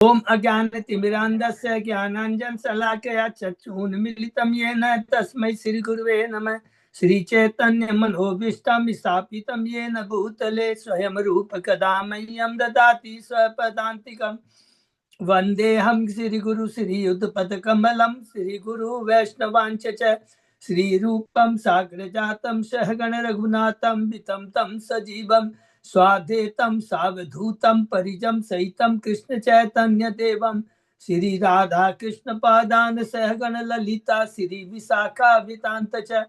ओम अज्ञानतिमिरान्धस्य ज्ञानाञ्जनशलाकया चक्षुरुन्मीलितं येन तस्मै श्रीगुरुवे नमः। श्रीचैतन्यमनोभीष्टं स्थापितं येन भूतले स्वयं रूपकदा मह्यं ददाति स्वपदान्तिकं। वन्देऽहं श्रीगुरु श्रीयुतपदकमलं श्रीगुरु वैष्णवांश्च श्रीरूपं साग्रजातं सहगण रघुनाथं वितं तं सजीवं स्वाधेतं सावधूतं परिजं सहितं कृष्ण चैतन्य देवं श्री राधा कृष्ण पादान सहगण ललिता श्री विशाखा वितांत च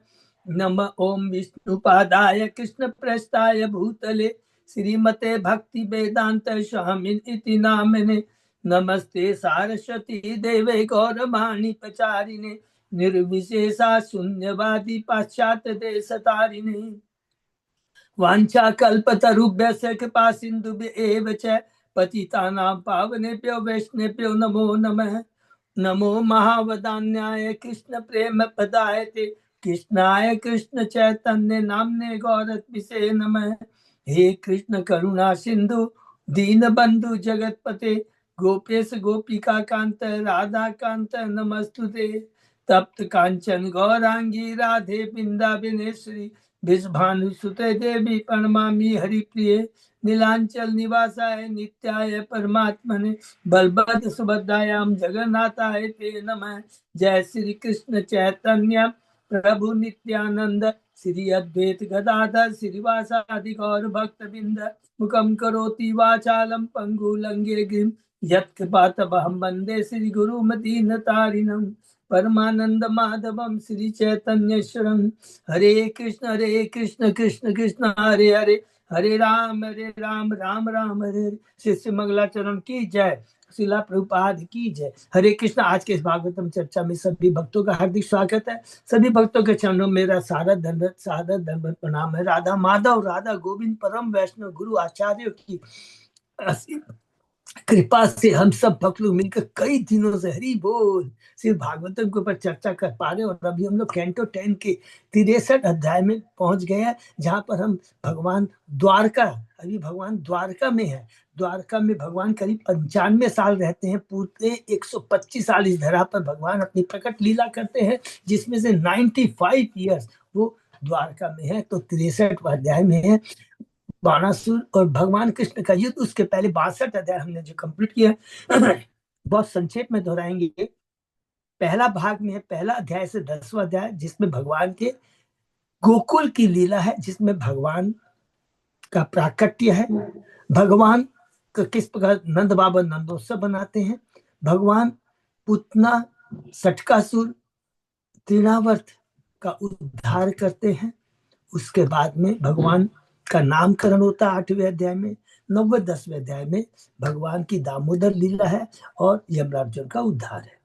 नम ओम विष्णुपादाय कृष्ण प्रस्थाय भूतले श्रीमते भक्ति वेदांत स्वामी इति नामिने नमस्ते सारस्वती देवे गौरवाणी प्रचारिणे निर्विशेषा शून्यवादी पाश्चात्य देशतारिणे वाञ्छा कल्पतरुभ्यस्य कृपा सिन्धुभ्येव च पतितानां पावनेभ्यो वैष्णवेभ्यो नमो नमः। नमो महावदान्याय कृष्ण प्रेम पदायते कृष्णाय कृष्ण चैतन्य नामने गौरत्मिषे नमः। हे कृष्ण करुणा सिंधु दीन बंधु जगतपते गोपेश गोपिका कांत राधा कांत नमस्तुते। तप्त कांचन गौरांगी राधे बिंदाबिनेश्वरी विषभानुसुते देवी प्रणमामि हरिप्रिये नीलांचल निवासाय नित्याय परमात्मने बलभद्र सुभद्रायां जगन्नाथाय ते नमः। जय श्री कृष्ण चैतन्य प्रभु नित्यानंद श्री अद्वैत गदाधर श्रीवासादि गौर भक्तबिंद मुखम करोति वाचालम पंगु लंगे गिम यत्कृपातमहं वन्दे श्री गुरुमदीनतारिणं परमानंद माधवम श्री चैतन्येश्वरम। हरे कृष्ण कृष्ण कृष्ण हरे हरे हरे राम राम राम हरे हरे। शिष्य मंगलाचरण की जय, शिला प्रभुपाद की जय। हरे कृष्ण। आज के इस भागवतम चर्चा में सभी भक्तों का हार्दिक स्वागत है। सभी भक्तों के चरणों में मेरा सादर दंडवत प्रणाम है। राधा माधव राधा गोविंद परम वैष्णव गुरु आचार्यों की कृपा से हम सब भक्त लोग मिलकर कई दिनों से हरि बोल सिर्फ भागवतम के ऊपर चर्चा कर पा रहे हैं। और अभी हम लोग कैंटो 10 के 63 अध्याय में पहुंच गए हैं, जहां पर हम भगवान द्वारका में है। द्वारका में भगवान करीब 95 साल रहते हैं। पूरे 125 साल इस धरा पर भगवान अपनी प्रकट लीला करते हैं, जिसमें से 95 ईयर्स वो द्वारका में है। तो 63 अध्याय में है बाणासुर और भगवान कृष्ण का युद्ध। उसके पहले 62 अध्याय हमने जो कंप्लीट किया बहुत संक्षेप में दोहराएंगे। पहला भाग में है पहला अध्याय से 10वां अध्याय, जिसमें भगवान के गोकुल की लीला है, जिसमें भगवान का प्राकट्य है। भगवान का किस प्रकार नंद बाबा नंदोत्सव बनाते हैं। भगवान पुतना सटकासुर तृणावर्त का उद्धार करते हैं। उसके बाद में भगवान का नामकरण होता है 8वें अध्याय में। 9वें 10वें अध्याय में भगवान की दामोदर लीला है और यमराज का उद्धार है।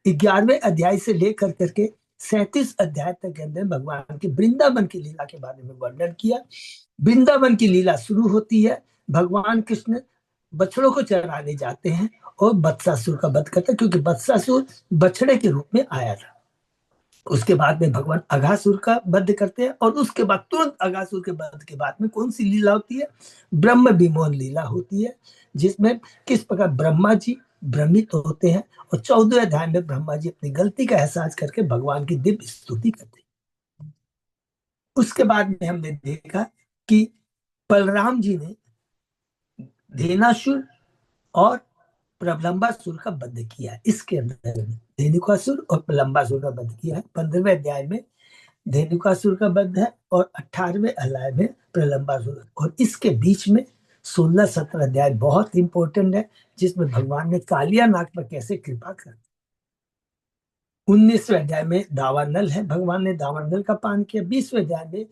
11वें अध्याय से लेकर करके 37 अध्याय तक के अंदर भगवान के वृंदावन की लीला के बारे में वर्णन किया। वृंदावन की लीला शुरू होती है, भगवान कृष्ण बछड़ों को चराने जाते हैं और बत्सासुर का वध करते हैं, क्योंकि बत्सासुर बछड़े के रूप में आया था। उसके बाद में भगवान अघासुर का वध करते हैं और उसके बाद तुरंत अघासुर के वध के बाद में कौन सी लीला होती है? ब्रह्म विमोहन लीला होती है, जिसमें किस प्रकार ब्रह्मा जी भ्रमित होते हैं और 14वें अध्याय में ब्रह्मा जी अपनी गलती का एहसास करके भगवान की दिव्य स्तुति करते हैं। उसके बाद में हमने देखा कि बलराम जी ने धेनासुर और प्रलंबासुर का वध किया है। इसके अंदर धेनुकासुर और प्रलंबासुर का वध किया है। 15वें अध्याय में धेनुकासुर का वध है और 18वें अध्याय में प्रलंबासुर। और इसके बीच में 16-17 अध्याय बहुत इंपॉर्टेंट है, जिसमें भगवान ने कालिया नाग पर कैसे कृपा कर। 19वें अध्याय में दावानल है, भगवान ने दावानल का पान किया। 20वें अध्याय में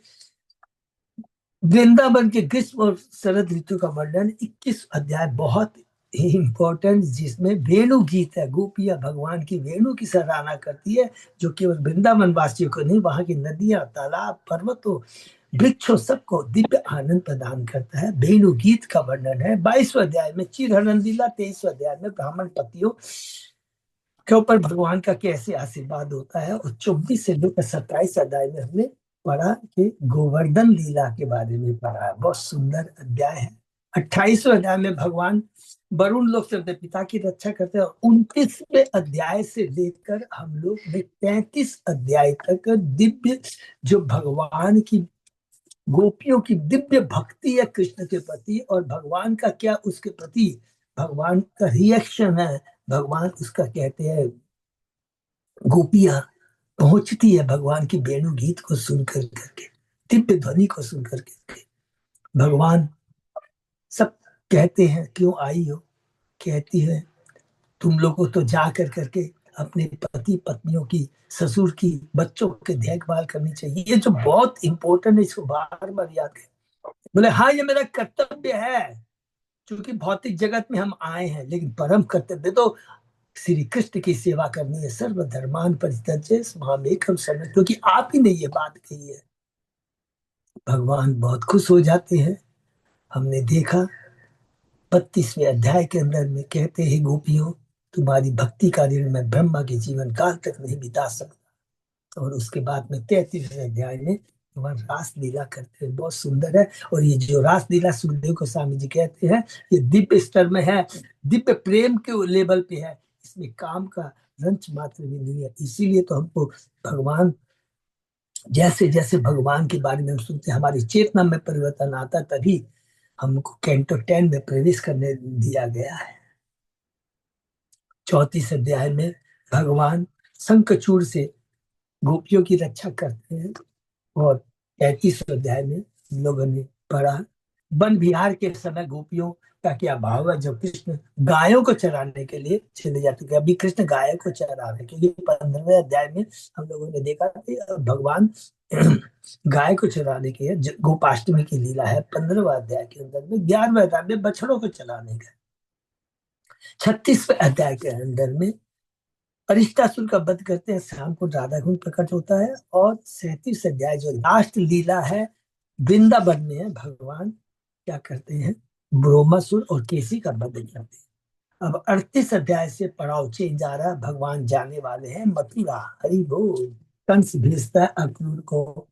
वृंदावन के ग्रीष्म और शरद ऋतु का वर्णन। 21 अध्याय बहुत ही इंपॉर्टेंट, जिसमें वेणु गीत है। गोपियां भगवान की वेणु की सराहना करती है, जो केवल वृंदावन वासियों को नहीं, वहां की नदियां, तालाब, पर्वतों, वृक्षों सबको दिव्य आनंद प्रदान करता है। वेणु गीत का वर्णन है। 22वें अध्याय में चिरहरण लीला। 23वें अध्याय में ब्राह्मण पतियों के ऊपर भगवान का कैसे आशीर्वाद होता है। और 24 से लेकर 27 अध्याय में हमने पढ़ा कि गोवर्धन लीला के बारे में पढ़ा है। बहुत सुंदर अध्याय है। 28वें अध्याय में भगवान वरुण लोक से अपने पिता की रक्षा करते हैं। 29वें अध्याय से लेकर हम लोग 33 अध्याय तक दिव्य जो भगवान की गोपियों की दिव्य भक्ति है कृष्ण के प्रति, और भगवान का क्या उसके प्रति भगवान का रिएक्शन है। भगवान उसका कहते हैं, गोपियां पहुंचती है भगवान की वेणु गीत को सुनकर करके, दिव्य ध्वनि को सुनकर के। भगवान सब कहते हैं क्यों आई हो, कहती है तुम लोगों तो जा कर करके अपने पति पत्नियों की, ससुर की, बच्चों की देखभाल करनी चाहिए। ये जो बहुत इंपॉर्टेंट है, इसको बार बार याद करें। बोले हाँ ये मेरा कर्तव्य है, क्योंकि भौतिक जगत में हम आए हैं, लेकिन परम कर्तव्य तो श्री कृष्ण की सेवा करनी है। सर्वधर्मान परित्यज्य मामेकम शरणं, क्योंकि आप ही ने ये बात कही है। भगवान बहुत खुश हो जाते हैं। हमने देखा 32वें अध्याय के अंदर में कहते हैं, गोपियों तुम्हारी भक्ति का ऋण मैं ब्रह्मा के जीवन काल तक नहीं बिता सकता। और उसके बाद में 33वें अध्याय में भगवान रास लीला करते हैं, बहुत सुंदर है। और ये जो रास लीला सुखदेव गोस्वामी जी कहते हैं, ये दिव्य स्तर में है, दिव्य प्रेम के लेवल पे है, इसमें काम का रंच मात्र भी नहीं है। इसीलिए तो हमको भगवान, जैसे जैसे भगवान के बारे में हम सुनते हैं, हमारी चेतना में परिवर्तन आता, तभी हमको कैंटो 10 में प्रवेश करने दिया गया है। 34 अध्याय में भगवान शंखचूड़ से गोपियों की रक्षा करते हैं। और 33 अध्याय में लोगों ने पढ़ा, वन विहार के समय गोपियों का क्या भाव है, जब कृष्ण गायों को चराने के लिए चले जाते थे। अभी कृष्ण गायों को चरा रहे, क्योंकि 15वें अध्याय में हम लोगों ने देखा कि भगवान गाय को चराने के, गोपाष्टमी की लीला है 15वें अध्याय के अंदर में। 11वें अध्याय में बछड़ों को चलाने का। 36वें अध्याय के अंदर में अरिष्टासुर का वध करते हैं, शाम को राधा कुंड प्रकट होता है। और 37 अध्याय जो लास्ट लीला है वृंदावन में है, भगवान क्या करते हैं, ब्रह्मासुर और केसी का वध करते हैं। अब 38 अध्याय से पड़ाव चेंज आ रहा है, भगवान जाने वाले हैं मथुरा। हरि बोल। कंस भेजता है अक्रूर को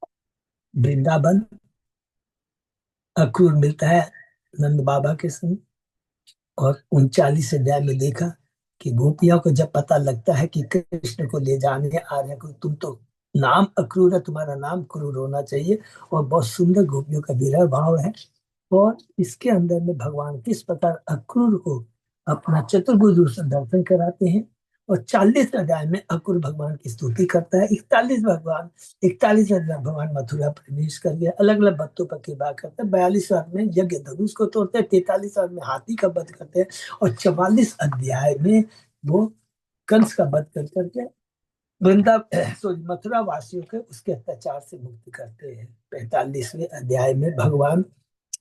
वृंदावन। अक्रूर मिलता है नंद बाबा के संग। और 39 अध्याय में देखा कि गोपियों को जब पता लगता है कि कृष्ण को ले जाने आ रहे हैं, तुम तो नाम अक्रूर है, तुम्हारा नाम क्रूर होना चाहिए। और बहुत सुंदर गोपियों का विरह भाव है। और इसके अंदर में भगवान किस प्रकार अक्रूर को अपना चतुर्भुज से दर्शन कराते हैं। और 40 अध्याय में अक्रूर भगवान की स्तुति करता है। 41 अध्याय भगवान मथुरा प्रवेश करके अलग अलग भक्तों पर कृपा करते हैं। 42 में यज्ञ धनुष को तोड़ते हैं। 43 में हाथी का वध करते हैं। और 44 अध्याय में वो कंस का वध कर करके वृंदा मथुरा वासियों के उसके अत्याचार से मुक्त करते हैं। 45वें अध्याय में भगवान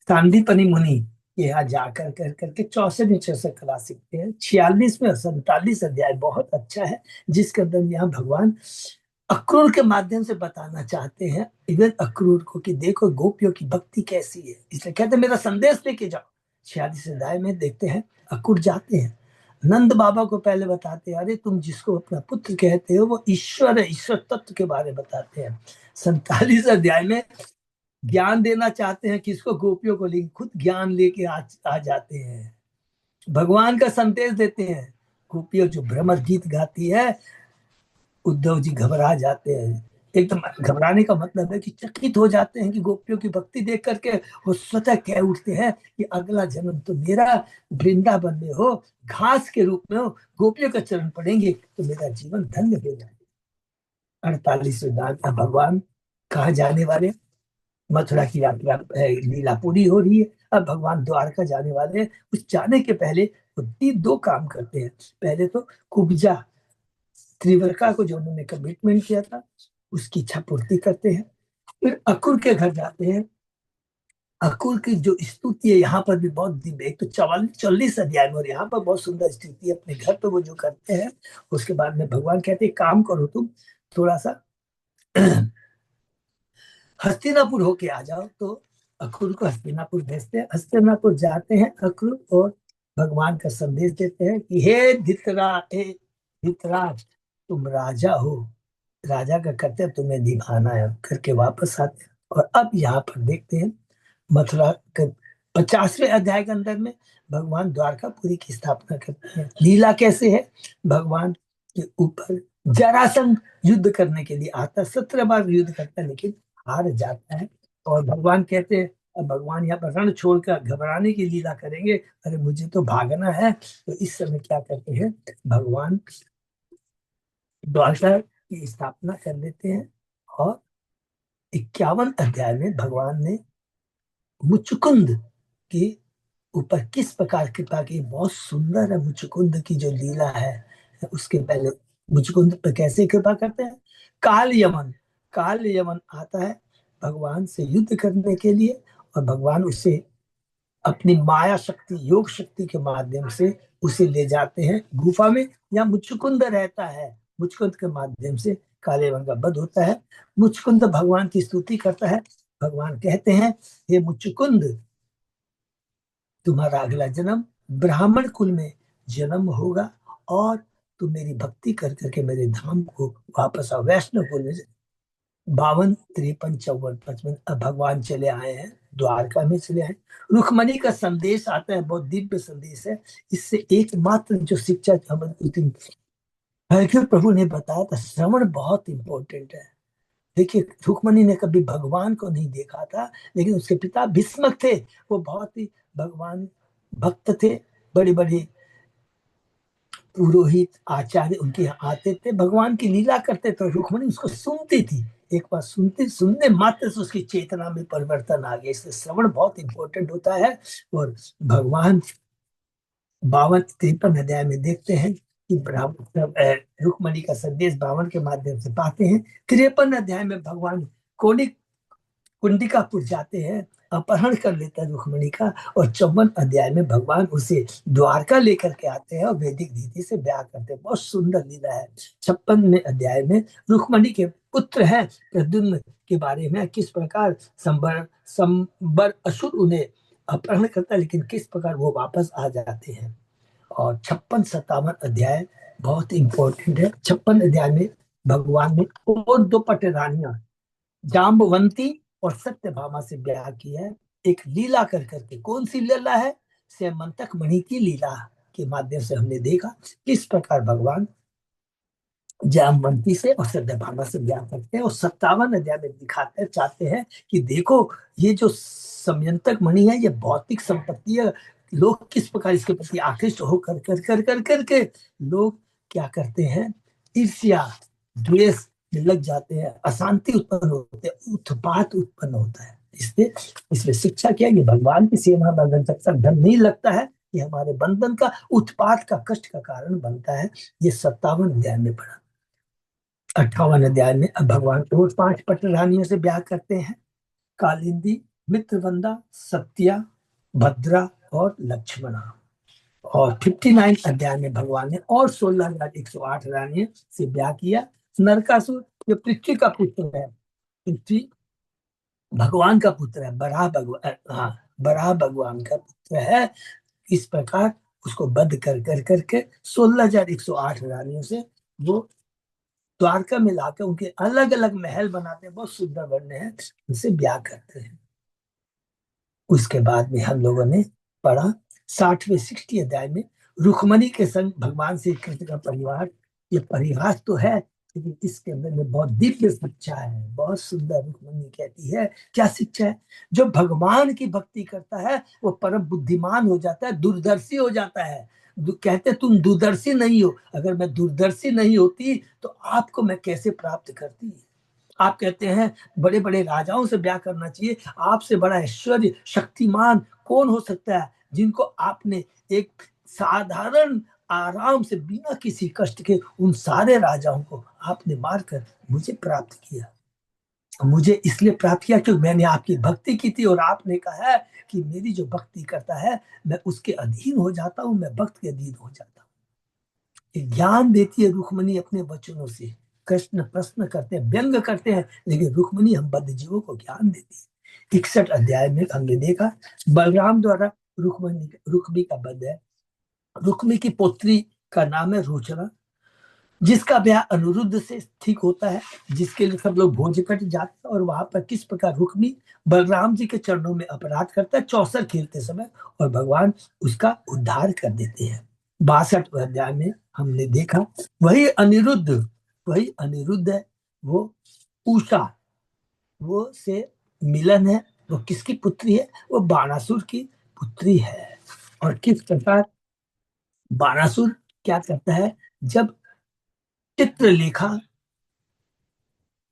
सांदीपनि मुनि के यहाँ जाकर कर करके 64 कला सीखते हैं। 46वें और 47 अध्याय बहुत अच्छा है, जिसके अंदर यहाँ भगवान अक्रूर के माध्यम से बताना चाहते हैं इवन अक्रूर को कि देखो गोपियों की भक्ति कैसी है, इसलिए कहते हैं मेरा संदेश लेके जाओ। 46 अध्याय में देखते हैं अक्रूर जाते हैं, नंद बाबा को पहले बताते हैं, अरे तुम जिसको अपना पुत्र कहते हो वो ईश्वर है, ईश्वर तत्व के बारे में बताते हैं। 47 अध्याय में ज्ञान देना चाहते हैं किसको, गोपियों को, लेकिन खुद ज्ञान लेके आ जाते हैं, भगवान का संदेश देते हैं। गोपियों जो भ्रमर गीत गाती है, उद्धव जी घबरा जाते हैं। एकदम घबराने का मतलब है कि चकित हो जाते हैं कि गोपियों की भक्ति देख करके वो स्वतः कह उठते हैं कि अगला जन्म तो मेरा वृंदावन में हो, घास के रूप में हो, गोपियों का चरण पड़ेंगे तो मेरा जीवन धन्य हो जाएगा। 48वें दान भगवान कहा जाने वाले, मथुरा की यात्रा लीला पूरी हो रही है, अब भगवान द्वारका जाने वाले हैं। उस जाने के पहले वो दो काम करते हैं। पहले तो कुब्जा त्रिवर्का को जो उन्होंने कमिटमेंट किया था उसकी इच्छा पूर्ति करते हैं। फिर अकुर के घर जाते हैं। अकुर की जो स्तुति है यहाँ पर भी बहुत दिव्य, एक तो 44 अध्याय में, और यहाँ पर बहुत सुंदर स्तुति है अपने घर पे वो जो करते हैं। उसके बाद में भगवान कहते हैं काम करो तुम थोड़ा सा हस्तिनापुर होके आ जाओ। तो अक्रूर को हस्तिनापुर भेजते हैं। हस्तिनापुर जाते हैं अक्रूर और भगवान का संदेश देते हैं कि हे धृतराज तुम राजा हो, राजा का कर्तव्य तुम्हें निभाना है करके वापस आते हैं। और अब यहाँ पर देखते हैं मथुरा 50वें अध्याय के अंदर में भगवान द्वारकापुरी की स्थापना करते हैं। लीला कैसे है, भगवान के ऊपर जरासंध युद्ध करने के लिए आता है, 17 बार युद्ध करता है लेकिन हार जाता है। और भगवान कहते हैं, अब भगवान यहाँ पर रण छोड़कर घबराने की लीला करेंगे, अरे मुझे तो भागना है। तो इस समय क्या करते हैं, भगवान द्वारका की स्थापना कर देते हैं। और 51 अध्याय में भगवान ने मुचुकुंद की ऊपर किस प्रकार कृपा की, बहुत सुंदर है मुचुकुंद की जो लीला है। उसके पहले मुचुकुंद पर कैसे कृपा करते हैं, काल यमन आता है भगवान से युद्ध करने के लिए, और भगवान उसे अपनी माया शक्ति, योग शक्ति के माध्यम से उसे ले जाते हैं गुफा में, या मुचुकुंद रहता है, मुचुकुंद के माध्यम से काले यमन का वध होता है। मुचुकुंद भगवान की स्तुति करता है, भगवान कहते हैं, हे मुचुकुंद, तुम्हारा अगला जन्म ब्राह्मण कुल में जन्म होगा, और तुम मेरी भक्ति कर करके मेरे धाम को वापस आओ। वैष्णव कुल में 52, 53, 54, 55 अब भगवान चले आए हैं, द्वारका में चले आए। रुक्मणी का संदेश आता है, बहुत दिव्य संदेश है। इससे एकमात्र जो शिक्षा हमें उस दिन हरखेल प्रभु ने बताया था, श्रवण बहुत इंपॉर्टेंट है। देखिए, रुक्मणी ने कभी भगवान को नहीं देखा था, लेकिन उसके पिता भीष्मक थे, वो बहुत ही भगवान भक्त थे। बड़े बड़े पुरोहित आचार्य उनके यहाँ आते थे, भगवान की लीला करते थे, रुक्मणी उसको सुनती थी। एक बार सुनते सुनने मात्र से उसकी चेतना में परिवर्तन आ गया। इसलिए श्रवण बहुत इंपॉर्टेंट होता है। और भगवान 52, 53 अध्याय में देखते हैं कि रुक्मणी का संदेश 52 के माध्यम से पाते हैं। 53 अध्याय में भगवान कोणी कुंडिकापुर जाते हैं, अपहरण कर लेता है रुक्मणी का। और 54 अध्याय में भगवान उसे द्वारका लेकर के आते हैं और वैदिक रीति से ब्याह करते हैं। बहुत सुंदर लीला है। 56वें अध्याय में रुक्मणी के पुत्र हैं प्रद्युम्न के बारे में, किस प्रकार संबर असुर उन्हें अपहरण करता है, लेकिन किस प्रकार वो वापस आ जाते हैं। और 56, 57 अध्याय बहुत इंपॉर्टेंट है। 56 अध्याय में भगवान ने और 2 पट रानियां, जाम्बवंती और सत्यभामा से ब्याह किया है, एक लीला कर करके। कौन सी लीला है, सेमंतक मणि की लीला के माध्यम से हमने देखा किस प्रकार भगवान जामवंती से और सत्यभामा से ब्याह करते हैं। और 57 अध्याय में दिखाते चाहते हैं कि देखो, ये जो समयंतक मणि है, ये भौतिक संपत्ति है। लोग किस प्रकार इसके प्रति आकृष्ट होकर कर कर कर करके लोग क्या करते हैं, ईर्ष्या द्वेष में लग जाते हैं, अशांति उत्पन्न होते हैं, उत्पात उत्पन्न होता है। इसलिए इसमें शिक्षा क्या है कि भगवान की सेवा में अगर जब तक धन नहीं लगता है, ये हमारे बंधन का, उत्पात का, कष्ट का कारण बनता है। ये 57 अध्याय में पढ़ा। 58 अध्याय में अब भगवान और 5 पट रानियों से ब्याह करते हैं, कालिंदी, मित्रवंदा, सत्या, भद्रा और लक्ष्मणा। और 59 अध्याय में भगवान ने और 16,108 रानियों से ब्याह किया। नरकासुर जो पृथ्वी का पुत्र है, पृथ्वी भगवान का पुत्र है, बराह भगवान, हाँ, बराह भगवान का पुत्र है। इस प्रकार उसको वध कर कर करके 16,108 रानियों से वो द्वारका में लाकर उनके अलग अलग महल बनाते हैं, बहुत सुंदर बनने हैं, उनसे ब्याह करते हैं। उसके बाद में हम लोगों ने पढ़ा 60वें 60 अध्याय में रुक्मणी के संग भगवान श्री कृष्ण का परिवार। ये परिवार तो है, लेकिन इसके अंदर में बहुत दिव्य शिक्षा है, बहुत सुंदर। रुक्मणी कहती है, क्या शिक्षा है, जो भगवान की भक्ति करता है वो परम बुद्धिमान हो जाता है, दूरदर्शी हो जाता है। कहते तुम दूरदर्शी नहीं हो, अगर मैं दूरदर्शी नहीं होती तो आपको मैं कैसे प्राप्त करती। आप कहते हैं बड़े बड़े राजाओं से ब्याह करना चाहिए, आपसे बड़ा ऐश्वर्य शक्तिमान कौन हो सकता है, जिनको आपने एक साधारण आराम से बिना किसी कष्ट के उन सारे राजाओं को आपने मारकर मुझे प्राप्त किया। मुझे इसलिए प्राप्त किया क्योंकि मैंने आपकी भक्ति की थी, और आपने कहा है कि मेरी जो भक्ति करता है मैं उसके अधीन हो जाता हूं, मैं भक्त के अधीन हो जाता हूं। ज्ञान देती है रुक्मणी अपने वचनों से। कृष्ण प्रश्न करते हैं, व्यंग करते हैं, लेकिन रुक्मणी हम बद्ध जीवों को ज्ञान देती है। 61 अध्याय में हमने देखा बलराम द्वारा रुक्मी का वध है। रुक्मी की पुत्री का नाम है रोचना। जिसका ब्याह अनिरुद्ध से ठीक होता है, जिसके लिए सब लोग भोज कट जाते हैं, और वहां पर किस प्रकार रुक्मी बलराम जी के चरणों में अपराध करता है चौसर खेलते समय, और भगवान उसका उद्धार कर देते हैं। 62 अध्याय में हमने देखा वही अनिरुद्ध है, वो उषा, वो से मिलन है। वो किसकी पुत्री है? वो बाणासुर की पुत्री है। और किस प्रकार बाणासुर क्या करता है, जब चित्रलेखा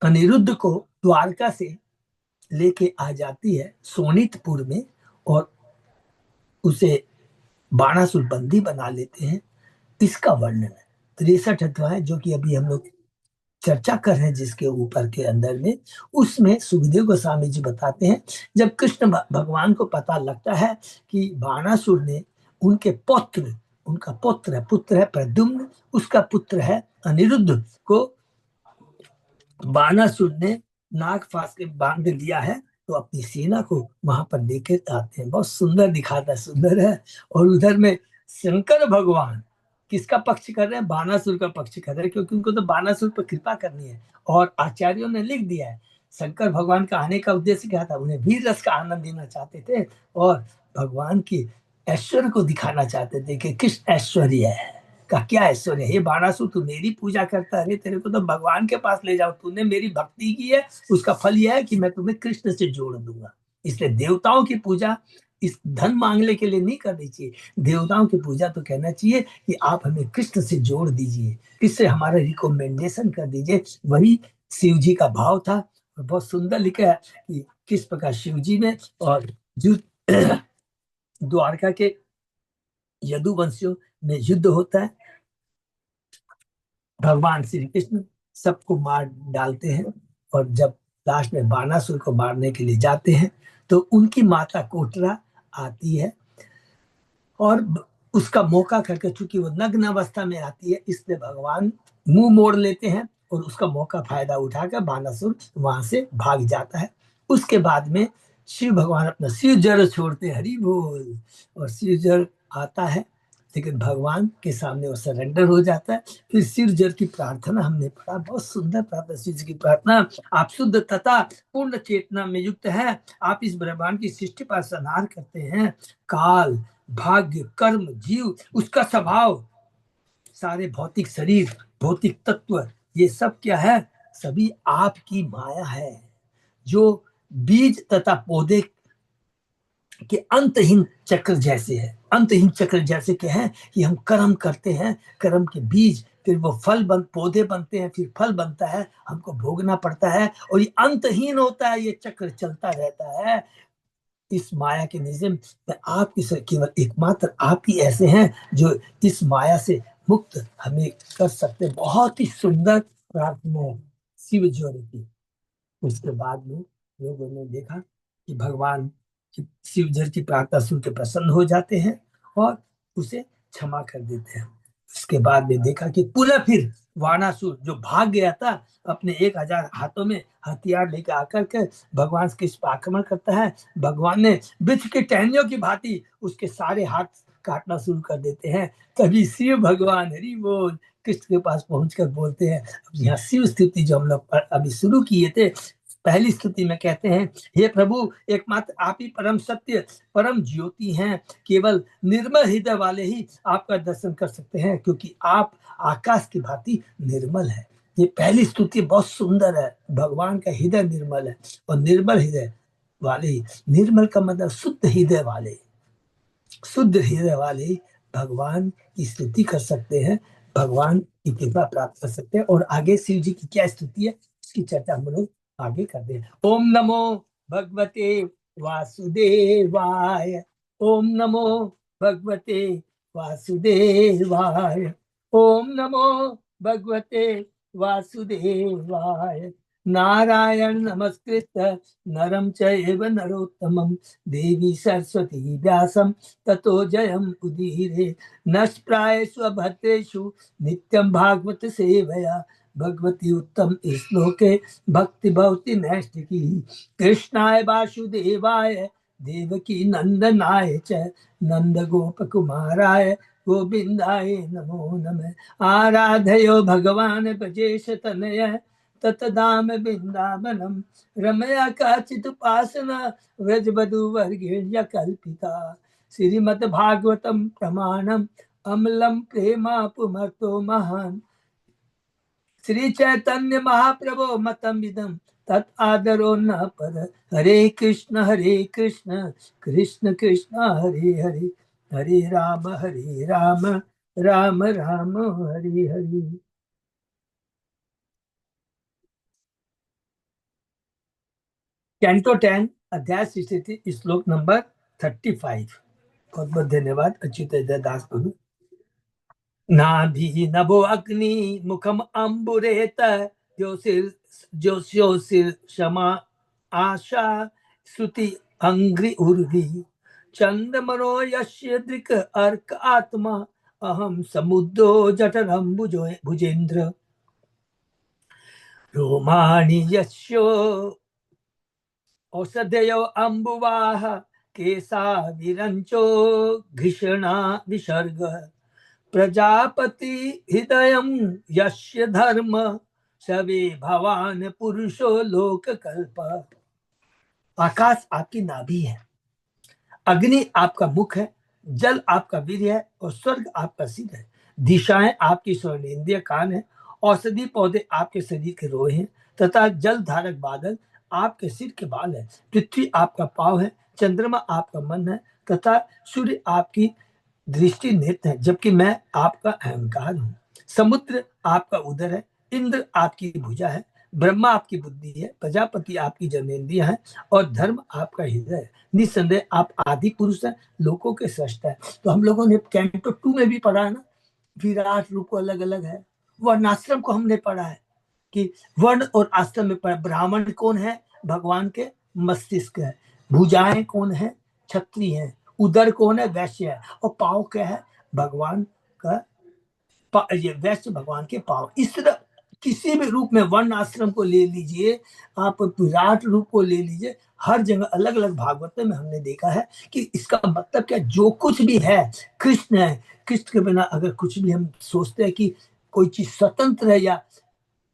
अनिरुद्ध को द्वारका से लेके आ जाती है सोनितपुर में, और उसे बाणासुर बंदी बना लेते हैं, इसका वर्णन है 63 अध्याय, जो कि अभी हम लोग चर्चा कर रहे हैं जिसके ऊपर के अंदर में। उसमें सुखदेव गोस्वामी जी बताते हैं, जब कृष्ण भगवान को पता लगता है कि बाणासुर ने उनके पुत्र है प्रद्युम्न, उसका पुत्र है अनिरुद्ध को बाणासुर ने नाग फांस के बांध लिया है, तो अपनी सेना को वहां पर लेके आते हैं। बहुत सुंदर दिखाता है, सुंदर है। और उधर में शंकर भगवान किसका पक्ष कर रहे हैं? बाणासुर का पक्ष कर रहे हैं, क्योंकि उनको तो बाणासुर पर कृपा करनी है। और आचार्यों ने लिख दिया है, शंकर भगवान का आने का उद्देश्य क्या था? उन्हें वीर रस का आनंद देना चाहते थे, और भगवान की ऐश्वर्य को दिखाना चाहते थे कि किस ऐश्वर्य है का क्या ऐश्वर्य है। हे बाणासुर, तू मेरी पूजा करता है, तेरे को तो भगवान के पास ले जाओ, तूने मेरी भक्ति की है, उसका फल यह है कि मैं तुम्हें कृष्ण से जोड़ दूंगा। इसलिए देवताओं की पूजा इस धन मांगने के लिए नहीं करनी चाहिए। देवताओं की पूजा तो कहना चाहिए कि आप हमें कृष्ण से जोड़ दीजिए, इससे हमारा रिकमेंडेशन कर दीजिए। वही शिव जी का भाव था। और बहुत सुंदर लिखा है कि किस प्रकार शिव जी में और द्वारका के यदुवंशियों में युद्ध होता है। भगवान श्री कृष्ण सबको मार डालते हैं, और जब लास्ट में बाणासुर को मारने के लिए जाते हैं, तो उनकी माता कोटरा आती है, और उसका मौका करके, चूंकि वो नग्न अवस्था में आती है, इसलिए भगवान मुंह मोड़ लेते हैं, और उसका मौका फायदा उठाकर बाणासुर वहां से भाग जाता है। उसके बाद में शिव भगवान अपना शिव जड़ छोड़ते हैं, हरि बोल, और शिव जड़ आता है, लेकिन भगवान के सामने वो सरेंडर हो जाता है। फिर शिव जड़ की प्रार्थना हमने पढ़ा, बहुत सुंदर प्रार्थना शिव जी की प्रार्थना। आप शुद्ध तथा पूर्ण चेतना में युक्त है, आप इस ब्रह्मांड की सृष्टि पर संहार करते हैं। काल, भाग्य, कर्म, जीव, उसका स्वभाव, सारे भौतिक शरीर, भौतिक तत्व, ये सब क्या है? सभी आपकी माया है, जो बीज तथा पौधे के अंतहीन चक्र जैसे है। अंतहीन चक्र जैसे क्या है कि हम कर्म करते हैं, कर्म के बीज, फिर वो पौधे बनते हैं, फिर फल बनता है, हमको भोगना पड़ता है, और ये अंतहीन होता है, ये चक्र चलता रहता है। इस माया के निज़म में आपकी केवल एकमात्र आप ही ऐसे हैं जो इस माया से मुक्त हमें कर सकते। बहुत ही सुंदर प्रार्थना है शिव ज्योति की। उसके बाद में लोगों ने देखा कि भगवान शिव जल की प्रार्थना सुन के प्रसन्न हो जाते हैं, और उसे क्षमा कर देते हैं। उसके बाद में देखा कि पुनः फिर वाणासुर जो भाग गया था, अपने 1000 हाथों में हथियार लेकर आकर के भगवान के इस पर आक्रमण करता है। भगवान ने वृक्ष के टहनियों की भांति उसके सारे हाथ काटना शुरू कर देते हैं। तभी शिव भगवान हरि बोल कृष्ण के पास पहुंचकर बोलते हैं। अब यहाँ शिव स्तुति जो हम लोग अभी शुरू किए थे, पहली स्तुति में कहते हैं, हे प्रभु, एकमात्र आप ही परम सत्य, परम ज्योति हैं। केवल निर्मल हृदय वाले ही आपका दर्शन कर सकते हैं, क्योंकि आप आकाश की भांति निर्मल है। ये पहली स्तुति बहुत सुंदर है। भगवान का हृदय निर्मल है, और निर्मल हृदय वाले ही, निर्मल का मतलब शुद्ध हृदय वाले, शुद्ध हृदय वाले भगवान की स्तुति कर सकते हैं, भगवान की कृपा प्राप्त कर सकते हैं। और आगे शिव जी की क्या स्तुति है, इसकी चर्चा हम लोग आगे करते हैं। ओम नमो भगवते वासुदेवाय, ओम नमो भगवते वासुदेवाय, ओम नमो भगवते वासुदेवाय। नारायण नमस्कृत्य नरं चैव नरोत्तमं देवी सरस्वती व्यासं ततो जयम् उदीरे। नष्प्रायेषु भद्रेषु नित्यं भागवत सेवया भगवती उत्तम श्लोके भक्ति भवति नैष्ठिकी। कृष्णाय वासुदेवाय देवकी नंदनाय च नंद गोप कुमाराय गोविंदाय नमो नमः। आराधयो भगवान ब्रजेश तनय ततदाम बिंदावनम रमया काचित उपासना व्रजवधु वर्गीय कल्पिता। श्रीमद् भागवतम प्रमाणम अमलम प्रेमा पुमर्तो महान। श्री चैतन्य महाप्रभो मतम विदम तत् आदरो न पर। हरे कृष्ण कृष्ण कृष्ण हरे हरे, हरे राम राम राम हरे हरे। कैंटो 10 अध्याय 63 श्लोक नंबर 35। बहुत बहुत धन्यवाद अच्युत दास प्रभु। नाभि नभो अग्नि मुखम अम्बुरेत ज्योतिषोसिर क्षमा आशा श्रुति अंग्रि उर्वी चंद्रमनो यस्य दृक् अर्क आत्मा अहम समुद्रो जठरम भुजेन्द्र रोमाणि यस्यो औषधयो अम्बुवाह केसा विरंचो घृषणा विसर्ग प्रजापति हृदयं यस्य धर्म सवे भवान पुरुषो लोक कल्प। आकाश आपकी नाभि है, अग्नि आपका मुख है, जल आपका वीर्य है और स्वर्ग आपका सिर है। दिशाएं आपकी स्वर्णेंद्रिय कान है, औषधि पौधे आपके शरीर के रोए हैं तथा जल धारक बादल आपके सिर के बाल है। पृथ्वी आपका पांव है, चंद्रमा आपका मन है तथा सूर्य आपकी दृष्टि नेत्र है, जबकि मैं आपका अहंकार हूँ। समुद्र आपका उदर है, इंद्र आपकी भुजा है, ब्रह्मा आपकी बुद्धि है, प्रजापति आपकी जनेन्द्रिय है और धर्म आपका हृदय है। निस्संदेह आप आदि पुरुष है, लोकों के सृष्टा है। तो हम लोगों ने कैंटो 2 में भी पढ़ा है ना, विराट रूप अलग अलग है। वर्णाश्रम को हमने पढ़ा है कि वर्ण और आश्रम में पढ़ा। ब्राह्मण कौन है? भगवान के मस्तिष्क है। भुजाएं कौन है? क्षत्रिय है। उदर कौन है? वैश्य है। और पाव क्या है? भगवान का ये वैश्य भगवान के पाव। इस तरह किसी भी रूप में वर्ण आश्रम को ले लीजिए, आप विराट रूप को ले लीजिए, हर जगह अलग अलग भागवत में हमने देखा है कि इसका मतलब क्या, जो कुछ भी है कृष्ण है। कृष्ण के बिना अगर कुछ भी हम सोचते हैं कि कोई चीज स्वतंत्र है या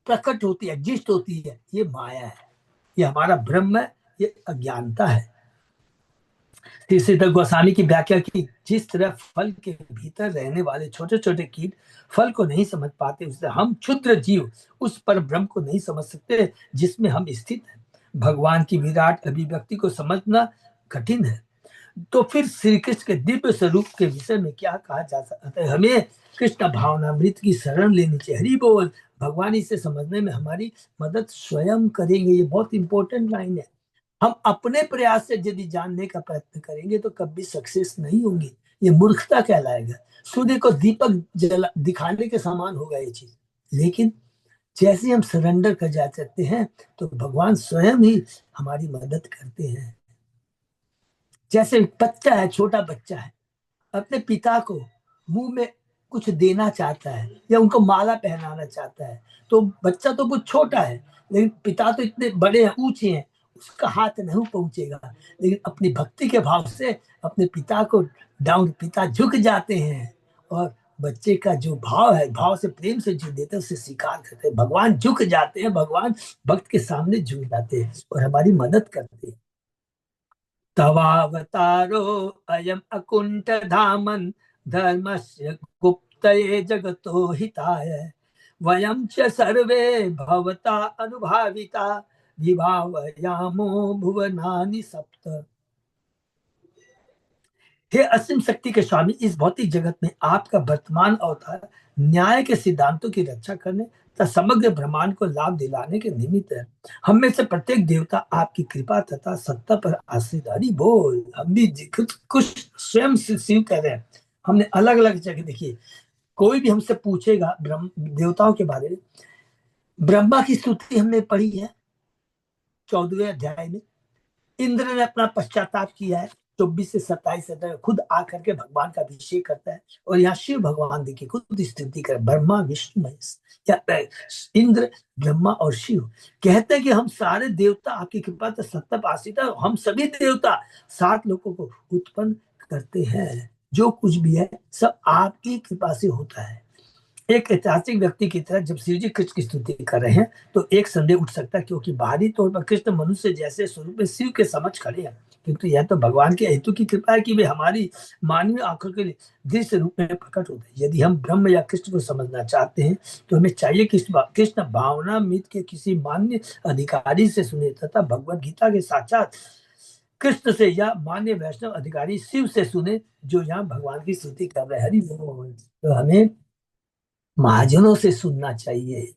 प्रकट होती है, एग्जिस्ट होती है, ये माया है, ये हमारा भ्रम है, ये अज्ञानता है। तीसरे गोस्वामी की व्याख्या की, जिस तरह फल के भीतर रहने वाले छोटे छोटे कीट फल को नहीं समझ पाते, उससे हम क्षुद्र जीव उस पर ब्रह्म को नहीं समझ सकते जिसमें हम स्थित हैं। भगवान की विराट अभिव्यक्ति को समझना कठिन है। तो फिर श्री कृष्ण के दिव्य स्वरूप के विषय में क्या कहा जा सकता है? हमें कृष्ण भावनामृत की शरण लेनी चाहिए। हरि बोल। भगवान इसे समझने में हमारी मदद स्वयं करेंगे। ये बहुत इंपॉर्टेंट लाइन है। हम अपने प्रयास से यदि जानने का प्रयत्न करेंगे तो कभी सक्सेस नहीं होंगे, ये मूर्खता कहलाएगा। सूर्य को दीपक जला दिखाने के समान होगा ये चीज। लेकिन जैसे हम सरेंडर कर जाते हैं तो भगवान स्वयं ही हमारी मदद करते हैं। जैसे बच्चा है, छोटा बच्चा है, अपने पिता को मुंह में कुछ देना चाहता है या उनको माला पहनाना चाहता है, तो बच्चा तो बहुत छोटा है, लेकिन पिता तो इतने बड़े हैं, ऊंचे हैं, उसका हाथ नहीं पहुंचेगा। लेकिन अपनी भक्ति के भाव से अपने पिता को डाउन, पिता झुक जाते हैं और बच्चे का जो भाव है, भाव से प्रेम से जो देते हैं उसे स्वीकार करते हैं। भगवान झुक जाते हैं, भगवान भक्त के सामने झुक जाते हैं और हमारी मदद करते हैं। तवावतारो अयम अकुंठ धामन धर्मस्य गुप्तये जगतो हिताय वयं च सर्वे भवता अनुभाविता विभावयामो भुवनानि सप्त। हे असीम शक्ति के स्वामी, इस भौतिक जगत में आपका वर्तमान अवतार न्याय के सिद्धांतों की रक्षा करने तथा समग्र ब्रह्मांड को लाभ दिलाने के निमित्त है। हम में से प्रत्येक देवता आपकी कृपा तथा सत्ता पर आश्रित। हरि बोल। हम भी कुछ स्वयं से शिव कह रहे हैं। हमने अलग अलग जगह देखिए, कोई भी हमसे पूछेगा ब्रह्म देवताओं के बारे में, ब्रह्मा की स्तुति हमने पढ़ी है 14वें अध्याय में। इंद्र ने अपना पश्चाताप किया है 24 से 27 तक, खुद आकर के भगवान का अभिषेक करता है। और यहाँ शिव भगवान देखिए खुद स्तुति कर, ब्रह्मा विष्णु महेश या इंद्र ब्रह्मा और शिव कहते हैं कि हम सारे देवता आपकी कृपा से सत्ता आश्रित है। हम सभी देवता 7 लोगों को उत्पन्न करते हैं। जो कुछ भी है सब आपकी कृपा से होता है। एक ऐतिहासिक व्यक्ति की तरह जब श्री जी कृष्ण की स्तुति कर रहे हैं तो एक संदेह उठ सकता है, क्योंकि बाहरी तौर पर कृष्ण मनुष्य जैसे स्वरूप में शिव के समक्ष खड़े हैं, किंतु यह तो भगवान के हेतु की कृपा है कि वे हमारी मानवीय आंखों के लिए दृश्य रूप में प्रकट होते हैं। यदि हम ब्रह्म या कृष्ण को समझना चाहते हैं तो हमें चाहिए कि कृष्ण भावना मित के किसी मान्य अधिकारी से सुने, तथा भगवत गीता के साक्षात कृष्ण से या मान्य वैष्णव अधिकारी शिव से सुने, जो यहाँ भगवान की स्तुति कर रहे हैं। हरि बोल। तो हमें महाजनों से सुनना चाहिए,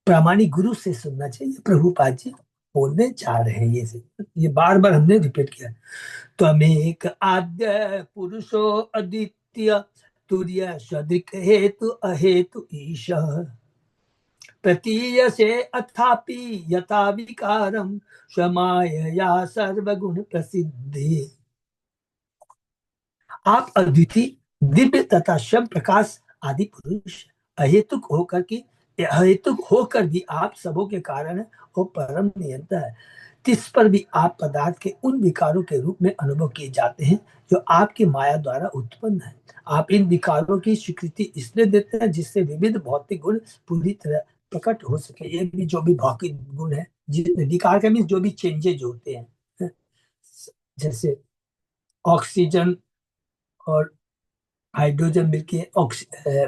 प्रामाणिक गुरु से सुनना चाहिए। प्रभुपाद जी बोलने जा रहे हैं ये बार बार हमने रिपीट किया। त्वमेक आद्य पुरुषो अद्वितीय तुर्य सदृक् हेतु अहेतु ईश प्रतीयसे अथापि यथा विकारम स्वमायया सर्वगुण प्रसिद्धि। आप अद्वितीय, दिव्य तथा शब्द प्रकाश आदि पुरुष, अहेतुक होकर की अहेतुक होकर भी आप सबों के कारण है और परम नियंता है। तिस पर भी आप पदार्थ के उन विकारों के रूप में अनुभव किए जाते हैं जो आपकी माया द्वारा उत्पन्न है। आप इन विकारों की स्वीकृति इसलिए देते हैं जिससे विविध भौतिक गुण पूरी तरह प्रकट हो सके। ये भी जो भी भौतिक गुण है, जितने विकार के मीन जो भी चेंजेज होते हैं, जैसे ऑक्सीजन और हाइड्रोजन मिलके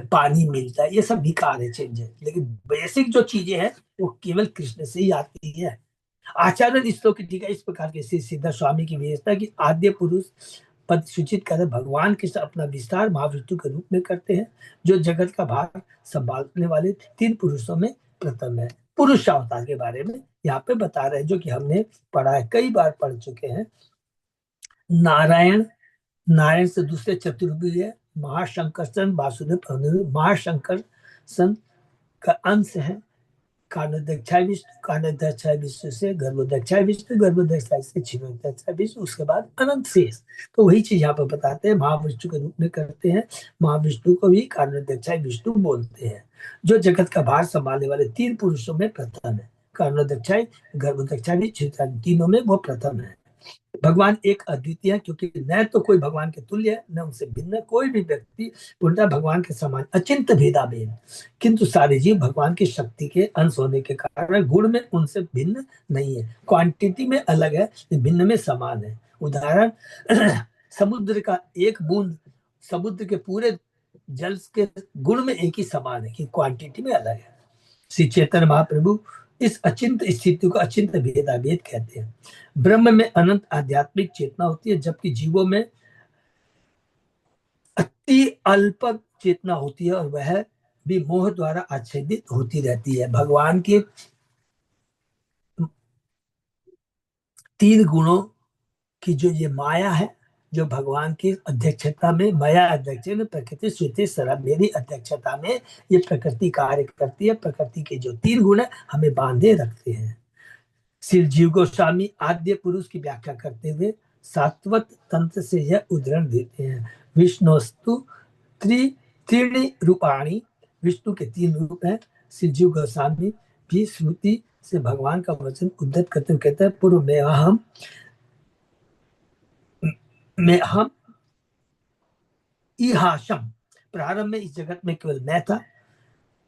पानी मिलता है, ये सब विकार है, चेंज है। लेकिन बेसिक जो चीजें हैं वो केवल कृष्ण से ही आती है। आचार्य इस श्लोक की टीका इस प्रकार के सिद्धार्थ स्वामी की विशेषता की आद्य पुरुष पद सूचित कर भगवान कृष्ण अपना विस्तार महाविष्णु के रूप में करते हैं, जो जगत का भार संभालने वाले 3 पुरुषों में प्रथम है। पुरुष अवतार के बारे में यहाँ पे बता रहे हैं, जो कि हमने पढ़ा है, कई बार पढ़ चुके हैं। नारायण, नारायण से दूसरे चतुर्भुज है। महाशंकर वासुदेव, महाशंकर सन का अंश है। कारणोदक्षाय विष्णु, कारणोदक्षाय विष्णु से गर्भोदक्षाय विष्णु, गर्भोदक्षाय से क्षीरोदक्षाय विष्णु, उसके बाद अनंत शेष। तो वही चीज यहाँ पर बताते हैं, महाविष्णु के रूप में करते हैं। महाविष्णु को भी कारणोदक्षाय विष्णु बोलते हैं, जो जगत का भार संभालने वाले 3 पुरुषों में प्रथम है। कारणोदक्षाय, गर्भोदक्षाय भी तीनों में वो प्रथम है। भगवान एक अद्वितीय है, क्योंकि न तो कोई भगवान के तुल्य है, न उनसे भिन्न कोई भी व्यक्ति पूर्णतः भगवान के समान अचिंत भेदाभेद, किंतु सारे जीव भगवान की शक्ति के अंश होने के कारण गुण में उनसे भिन्न नहीं है। क्वांटिटी में अलग है, भिन्न में समान है। उदाहरण, समुद्र का एक बूंद समुद्र के पूरे जल के गुण में एक ही समान है, कि क्वांटिटी में अलग है। श्री चैतन्य महाप्रभु इस अचिंत स्थिति को अचिंत भेदाभेद कहते हैं। ब्रह्म में अनंत आध्यात्मिक चेतना होती है, जबकि जीवों में अति अल्प चेतना होती है, और वह भी मोह द्वारा आच्छादित होती रहती है। भगवान के 3 गुणों की जो ये माया है, जो भगवान की अध्यक्षता में, माया अध्यक्ष में प्रकृति श्रुति शराब, मेरी अध्यक्षता में ये प्रकृति कार्य करती है। प्रकृति के जो 3 गुण है हमें बांधे रखते हैं। श्री जीव गोस्वामी आद्य पुरुष की व्याख्या करते हुए सात्वत तंत्र से यह उदाहरण देते हैं। विष्णुस्तु त्रीणि रूपाणी, विष्णु के 3 रूप हैं। श्री जीव गोस्वामी भी श्रुति से भगवान का वचन उद्धत करते हुए कहते हैं, पूर्व में हम इहाशम, प्रारंभ में इस जगत में केवल मैं था।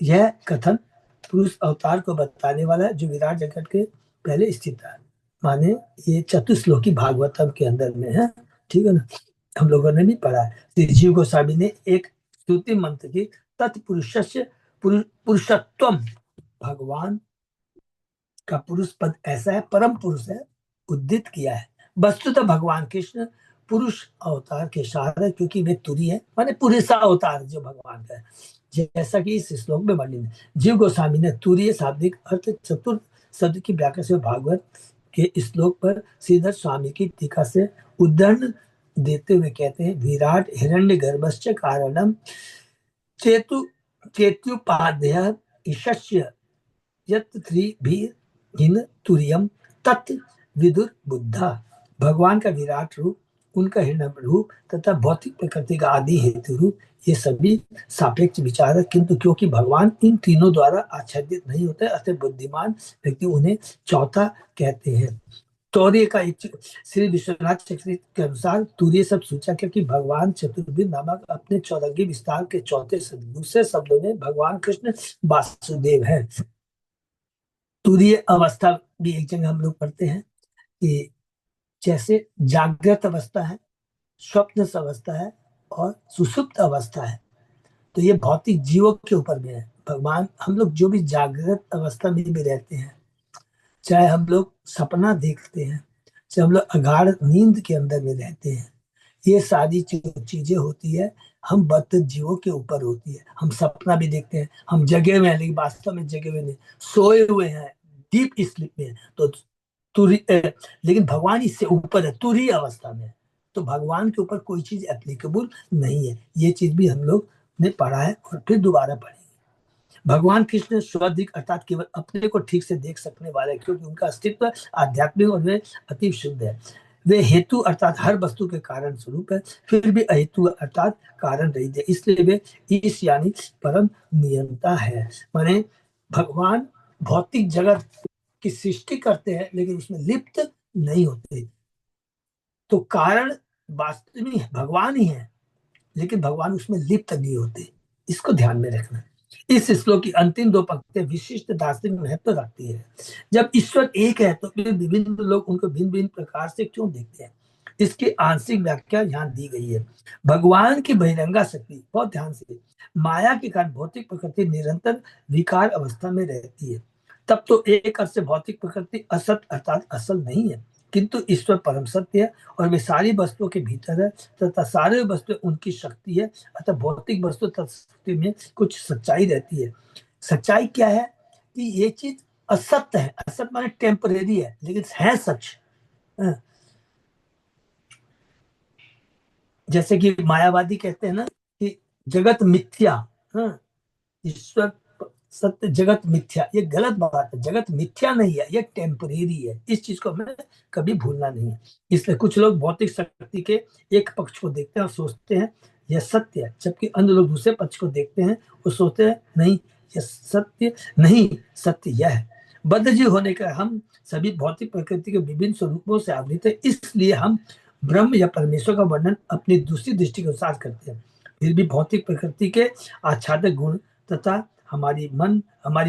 यह कथन पुरुष अवतार को बताने वाला है, जो विराट जगत के पहले स्थित था। माने ये चतुश्लोकी भागवतम के अंदर में है, ठीक है ना, हम लोगों ने भी पढ़ा है। श्री जीव गोस्वामी ने एक स्तुति मंत्र की तत्पुरुषस्य पुरुषत्वम, भगवान का पुरुष पद ऐसा है, परम पुरुष है, उद्दित किया है। वस्तुतः भगवान कृष्ण पुरुष अवतार के सार है, क्योंकि वे तुरी है, माने पुरुषा अवतार जो भगवान का है, जैसा कि इस श्लोक में वर्णित है। जीव गोस्वामी ने तुरीय शाब्दिक अर्थ चतुर्थ शब्द की व्याख्या से भागवत के श्लोक पर श्रीधर स्वामी की टीका से उदाहरण देते हुए कहते हैं, विराट हिरण्य गर्भश्च कारणम चेतु चेत्युपाध्याय ईशस्य यत्त्रिभिर्हिन तुर्यम तत् विदुर बुद्धा। भगवान का विराट रूप, उनका हिरण्य रूप तथा भौतिक प्रकृति का आदि हेतु रूप, ये सभी सापेक्ष विचार है, किंतु क्योंकि भगवान इन तीनों द्वारा आच्छादित नहीं होते, अतः बुद्धिमान व्यक्ति उन्हें चौथा कहते हैं। तौर्य का एक श्री विश्वनाथ चक्रवर्ती के अनुसार तूर्य सब सोचा क्योंकि भगवान चतुर्विद नामक अपने चौरंगी विस्तार के चौथे शब्द, दूसरे शब्दों में भगवान कृष्ण वासुदेव है। तूर्य अवस्था भी एक जगह हम लोग पढ़ते हैं कि जैसे जागृत अवस्था है, स्वप्न अवस्था है और सुषुप्त अवस्था है। तो ये भौतिक जीवों के ऊपर में है। भगवान, हम लोग जो भी जागृत अवस्था में भी रहते हैं, चाहे हम लोग सपना देखते हैं, चाहे हम लोग अगाढ़ नींद के अंदर में रहते हैं, ये सारी चीजें होती है हम बद्ध जीवों के ऊपर होती है। हम सपना भी देखते हैं, हम जगे हुए हैं लेकिन वास्तव में जगे हुए नहीं, सोए हुए हैं, डीप स्लीप में। तो लेकिन भगवान इससे ऊपर है, तुरी अवस्था में। तो भगवान के ऊपर कोई चीज एप्लीकेबल नहीं है। ये चीज भी हम लोग ने पढ़ा है और फिर दोबारा पढ़ेंगे। भगवान कृष्ण स्वधिक अर्थात केवल अपने को ठीक से देख सकने वाले, क्योंकि उनका अस्तित्व आध्यात्मिक और वे अति शुद्ध है। वे हेतु अर्थात हर वस्तु के कारण स्वरूप है, फिर भी अहेतु अर्थात कारण रहित है, इसलिए वे ईश यानी परम नियंता है। माने भगवान भौतिक जगत की सृष्टि करते हैं लेकिन उसमें लिप्त नहीं होते। तो कारण वास्तव में भगवान ही है, लेकिन भगवान उसमें लिप्त नहीं होते। इसको ध्यान में रखना। इस श्लोक की अंतिम दो पंक्तियां विशिष्ट दार्शनिक महत्व रखती है। जब ईश्वर एक है तो फिर विभिन्न लोग उनको भिन्न भिन्न प्रकार से क्यों देखते हैं, इसकी आंशिक व्याख्या यहाँ दी गई है। भगवान की बहिरंगा शक्ति, बहुत ध्यान से, माया के कारण भौतिक प्रकृति निरंतर विकार अवस्था में रहती है। तब तो एक अर्थ से भौतिक प्रकृति असत अर्थात असल नहीं है, किंतु ईश्वर परम सत्य है और वे सारी वस्तुओं के भीतर है तथा सारे वस्तु उनकी शक्ति है। अतः भौतिक वस्तु तत्व में कुछ सच्चाई रहती है। सच्चाई क्या है कि ये चीज असत्य है, असत्य माने टेम्परेरी है लेकिन है सच। जैसे कि मायावादी कहते हैं ना कि जगत मिथ्या, ईश्वर सत्य, जगत मिथ्या। ये गलत बात है, जगत मिथ्या नहीं है, ये टेम्परेरी है। इस चीज को हमें कभी भूलना नहीं है। इसलिए कुछ लोग भौतिक शक्ति के एक पक्ष को देखते हैं और सोचते हैं यह सत्य है, जबकि अन्य लोग दूसरे पक्ष को देखते हैं और सोचते हैं नहीं, यह सत्य नहीं, सत्य यह है। बद्ध जीव होने का हम सभी भौतिक प्रकृति के विभिन्न स्वरूपों से आवृत है, इसलिए हम ब्रह्म या परमेश्वर का वर्णन अपनी दूसरी दृष्टि के अनुसार करते हैं। फिर भी भौतिक प्रकृति के आच्छादक गुण तथा हमारी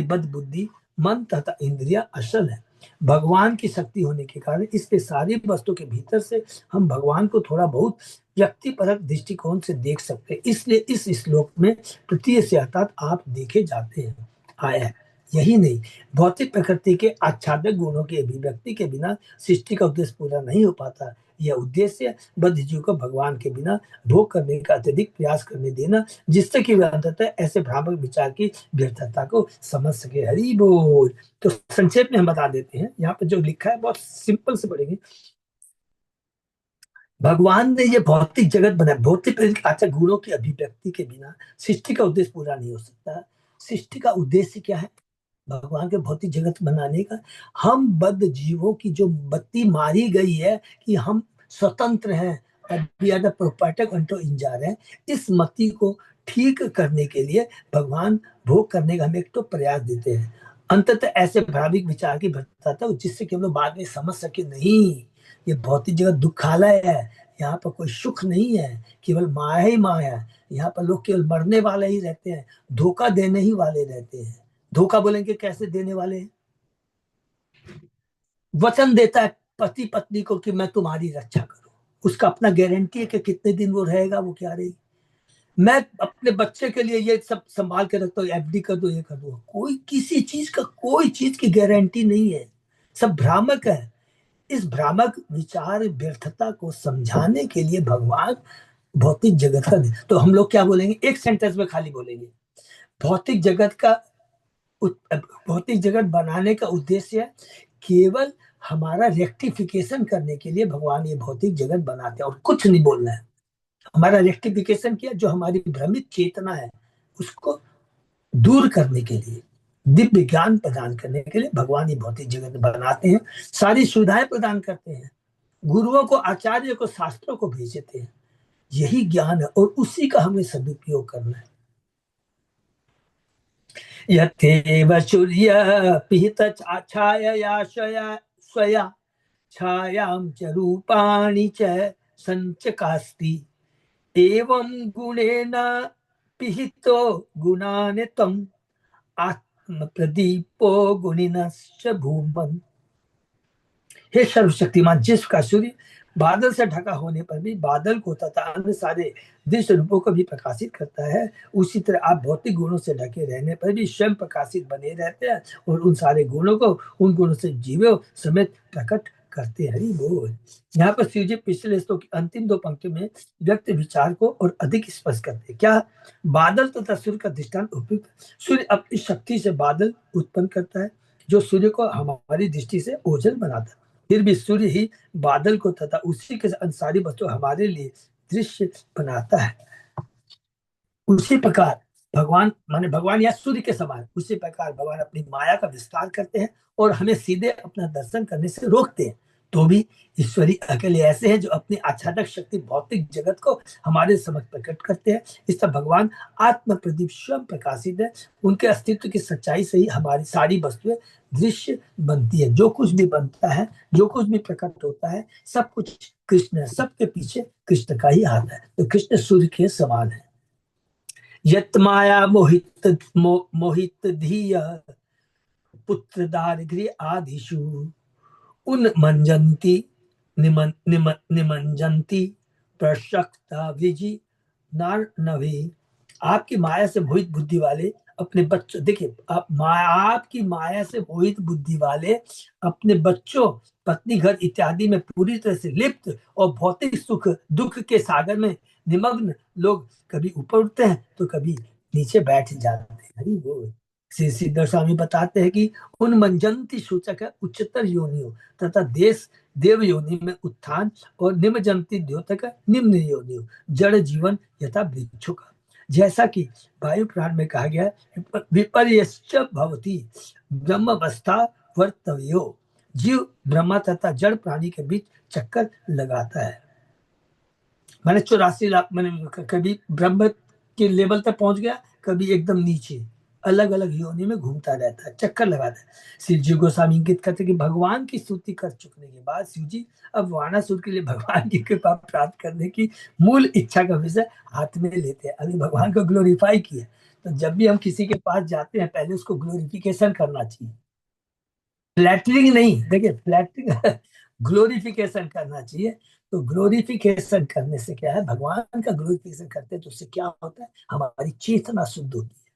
बद्ध बुद्धि, मन तथा इंद्रिया असल है। भगवान की शक्ति होने के कारण इसके सारी वस्तु के भीतर से हम भगवान को थोड़ा बहुत व्यक्तिपरक दृष्टिकोण से देख सकते हैं। इसलिए इस श्लोक में तृतीय से अर्थात आप देखे जाते हैं आया है। यही नहीं, भौतिक प्रकृति के आच्छादक गुणों की अभिव्यक्ति के बिना सृष्टि का उद्देश्य पूरा नहीं हो पाता। यह उद्देश्य बद्ध जीव को भगवान के बिना भोग करने का अत्यधिक प्रयास करने देना, जिससे कि वह अंततः ऐसे भ्रामक विचार की व्यर्थता को समझ सके। हरि बोल। तो संक्षेप में हम बता देते हैं, यहाँ पर जो लिखा है बहुत सिंपल से पढ़ेंगे। भगवान ने ये भौतिक जगत बनाया, भौतिक अच्छा गुणों की अभिव्यक्ति के बिना सृष्टि का उद्देश्य पूरा नहीं हो सकता। सृष्टि का उद्देश्य क्या है भगवान के भौतिक जगत बनाने का? हम बद्ध जीवों की जो बत्ती मारी गई है कि हम स्वतंत्र हैं, we are the proprietor unto इंजार है, इस मति को ठीक करने के लिए भगवान भोग करने का हमें एक तो प्रयास देते हैं। अंततः ऐसे भाविक विचार की भरता था जिससे कि हम लोग बाद में समझ सके नहीं, ये भौतिक जगत दुखालय है, यहाँ पर कोई सुख नहीं है, केवल माया ही माया है। यहाँ पर लोग केवल मरने वाले ही रहते हैं, धोखा देने ही वाले रहते हैं। धोखा बोलेंगे कैसे देने वाले हैं? वचन देता है पति पत्नी को कि मैं तुम्हारी रक्षा करूं, उसका अपना गारंटी है कि कितने दिन वो रहेगा, वो क्या रहेगी। मैं अपने बच्चे के लिए ये सब संभाल के रखता हूँ, एफडी कर दो, ये कर दो, कोई किसी चीज का कोई चीज की गारंटी नहीं है, सब भ्रामक है। इस भ्रामक विचार व्यर्थता को समझाने के लिए भगवान भौतिक जगत का तो हम लोग क्या बोलेंगे, एक सेंटेंस में खाली बोलेंगे, भौतिक जगत का भौतिक जगत बनाने का उद्देश्य है केवल हमारा रेक्टिफिकेशन करने के लिए भगवान ये भौतिक जगत बनाते हैं, और कुछ नहीं बोलना है। हमारा रेक्टिफिकेशन किया, जो हमारी भ्रमित चेतना है उसको दूर करने के लिए, दिव्य ज्ञान प्रदान करने के लिए भगवान ये भौतिक जगत बनाते हैं, सारी सुविधाएं प्रदान करते हैं, गुरुओं को, आचार्य को, शास्त्रों को भेजते हैं। यही ज्ञान है और उसी का हमें सदुपयोग करना है। यथेव सूर्य पिहित छाया स्वया छायां च रूपाणि च संचकास्ति एवं गुणेन पिहितो गुणान् त्वम् आत्म प्रदीपो गुणिनश्च भूमन्। हे सर्वशक्तिमान, जिसका सूर्य बादल से ढका होने पर भी बादल को तथा अन्य सारे दृश्य रूपों को भी प्रकाशित करता है, उसी तरह आप भौतिक गुणों से ढके रहने पर भी स्वयं प्रकाशित बने रहते हैं और उन सारे गुणों को उन गुणों से जीवो समेत प्रकट करते हैं। हरि बोल। यहाँ पर शिव जी पिछले श्लोक की अंतिम दो पंक्तियों में व्यक्त विचार को और अधिक स्पष्ट करते हैं। क्या? बादल तथा सूर्य का दृष्टांत उपयुक्त। सूर्य अपनी शक्ति से बादल उत्पन्न करता है जो सूर्य को हमारी दृष्टि से ओझल बनाता है। फिर भी सूर्य ही बादल को तथा उसी के अंसारी वस्तु हमारे लिए दृश्य बनाता है। उसी प्रकार भगवान माने भगवान या सूर्य के समान उसी प्रकार भगवान अपनी माया का विस्तार करते हैं और हमें सीधे अपना दर्शन करने से रोकते हैं। तो भी ईश्वरी अकेले ऐसे हैं जो अपनी आच्छादक शक्ति भौतिक जगत को हमारे समक्ष प्रकट करते हैं। इस तरह भगवान आत्म प्रदीप स्वयं प्रकाशित है। उनके अस्तित्व की सच्चाई से ही हमारी सारी वस्तुएं दृश्य बनती है। जो कुछ भी बनता है, जो कुछ भी प्रकट होता है, सब कुछ कृष्ण है। सबके पीछे कृष्ण का ही हाथ है। तो कृष्ण सूर्य के समान है। यत माया मोहित धीय पुत्र दारिद्र्य आदिशु उन्मंजन्ति निमंजन्ति प्रशक्ता विजि नार्नवे। आपकी माया से मोहित बुद्धि वाले अपने बच्चों, देखिए आप आपकी माया से मोहित बुद्धि वाले अपने बच्चों, पत्नी, घर इत्यादि में पूरी तरह से लिप्त और भौतिक सुख दुख के सागर में निमग्न लोग कभी ऊपर उठते हैं तो कभी नीचे बैठ जाते हैं। हरि बोल। श्री सिद्धर स्वामी बताते हैं कि उन मंजंती सूचक है उच्चतर योनियों तथा देश देव योनि में उत्थान और निमजंती द्योतक निम्न योनियों जड़ जीवन यथा वृक्षों का। जैसा कि वायु पुराण में कहा गया है, विपर्यश्च भवति ब्रह्मावस्था वर्तव्यो। जीव ब्रह्मा तथा जड़ प्राणी के बीच चक्कर लगाता है। मैंने 84 लाख मैंने कभी ब्रह्म के लेवल तक पहुंच गया, कभी एकदम नीचे, अलग अलग योनि में घूमता रहता है, चक्कर लगाता है। शिव जी गोस्वामी इंगित करते कि भगवान की स्तुति कर चुकने के बाद शिव जी अब वाणासुर के लिए भगवान की कृपा प्राप्त करने की मूल इच्छा का विषय हाथ में लेते हैं। अभी भगवान को ग्लोरीफाई किया, तो जब भी हम किसी के पास जाते हैं पहले उसको ग्लोरिफिकेशन करना चाहिए, फ्लैटरिंग नहीं। देखिए फ्लैटरिंग ग्लोरिफिकेशन करना चाहिए। तो ग्लोरिफिकेशन करने से क्या है, भगवान का ग्लोरिफिकेशन करते हैं तो उससे क्या होता है, हमारी चेतना शुद्ध होती है।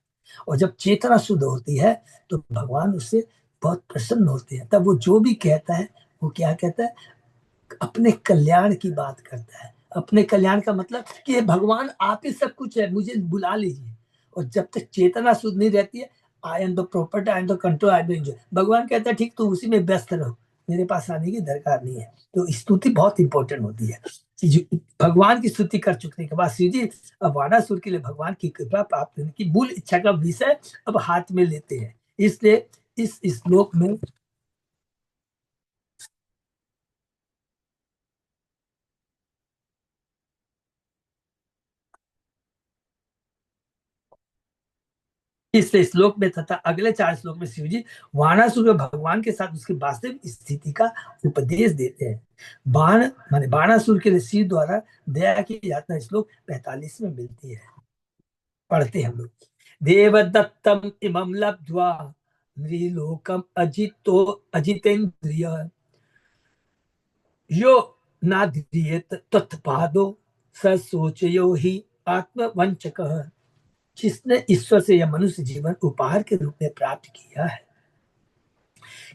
और जब चेतना शुद्ध होती है तो भगवान उससे बहुत प्रसन्न होते हैं। तब वो जो भी कहता है वो क्या कहता है, अपने कल्याण की बात करता है। अपने कल्याण का मतलब कि भगवान आप ही सब कुछ है, मुझे बुला लीजिए। और जब तक चेतना शुद्ध नहीं रहती है, I am the property, I am the control, I am the enjoy, भगवान कहता है ठीक तो उसी में व्यस्त रहो, मेरे पास आने की दरकार नहीं है। तो स्तुति बहुत इंपॉर्टेंट होती है। भगवान की स्तुति कर चुकने के बाद श्री जी अब वाणासुर के लिए भगवान की कृपा प्राप्त होने की मूल इच्छा का विषय अब हाथ में लेते हैं। इसलिए इस श्लोक में इस श्लोक में तथा अगले 4 श्लोक में शिव जी वाणासुर में भगवान के साथ उसकी वास्तविक स्थिति का उपदेश देते हैं। बाण माने बाणासुर के लिए शिव द्वारा दया की यातना श्लोक 45 में मिलती है। पढ़ते हैं हम लोग। देवदत्तम इमं लब्ध्वा नृलोकम अजितेन्द्रिय यो नाद्रियेत तत्पादो स सोचयो ही आत्मवंचकः। जिसने ईश्वर से यह मनुष्य जीवन उपहार के रूप में प्राप्त किया है,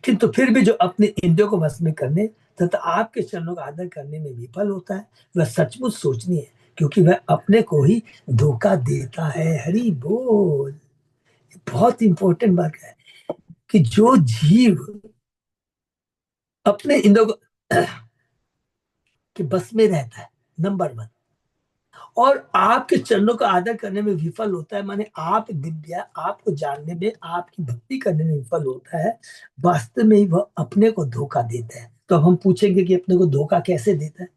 किंतु फिर भी जो अपने इंद्रियों को वश में करने तथा आपके चरणों का आदर करने में विफल होता है, वह सचमुच सोचनीय है, क्योंकि वह अपने को ही धोखा देता है। हरि बोल। बहुत इंपॉर्टेंट बात है कि जो जीव अपने इंद्रियों को के बस में रहता है, नंबर 1, और आपके चरणों का आदर करने में विफल होता है, माने आप दिव्या आपको जानने में, आपकी भक्ति करने में विफल होता है, वास्तव में ही वह अपने को धोखा देता है। तो अब हम पूछेंगे कि अपने को धोखा कैसे देता है।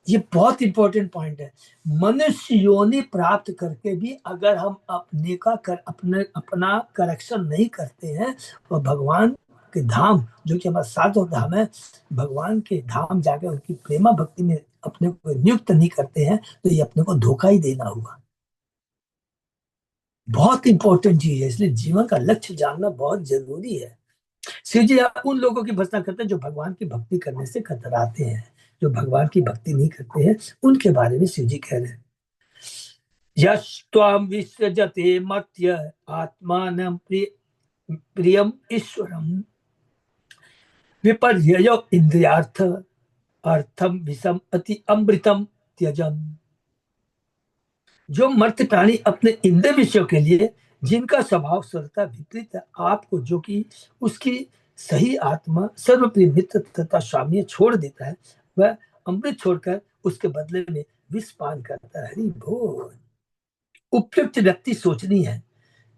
ये बहुत इंपॉर्टेंट पॉइंट है। मनुष्य योनि प्राप्त करके भी अगर हम अपने का अपना करेक्शन नहीं करते हैं तो भगवान के धाम जो कि हमारा साधो धाम है, भगवान के धाम जाकर उनकी प्रेमा भक्ति में अपने को नियुक्त नहीं करते हैं तो ये अपने को धोखा ही देना होगा। बहुत इंपॉर्टेंट चीज है, इसलिए जीवन का लक्ष्य जानना बहुत जरूरी है। शिव जी उन लोगों की भर्त्सना करते हैं जो भगवान की भक्ति करने से कतराते हैं, जो भगवान की भक्ति नहीं करते हैं उनके बारे में शिव जी कह रहे हैं। यस्त्वां विसृजते मर्त्य आत्मानं प्रियम ईश्वरम विपर्ययो इंद्रियार्थ अर्थम विषम अति अमृतम त्यजन। जो मर्त्य प्राणी अपने इंद्रिय विषयों के लिए जिनका स्वभाव स्वतः विपरीत है, आपको जो कि उसकी सही आत्मा सर्वप्रिय मित्र तथा स्वामी छोड़ देता है, वह अमृत छोड़कर उसके बदले में विष पान करता है। हरि बोल। उपयुक्त व्यक्ति सोचनी है,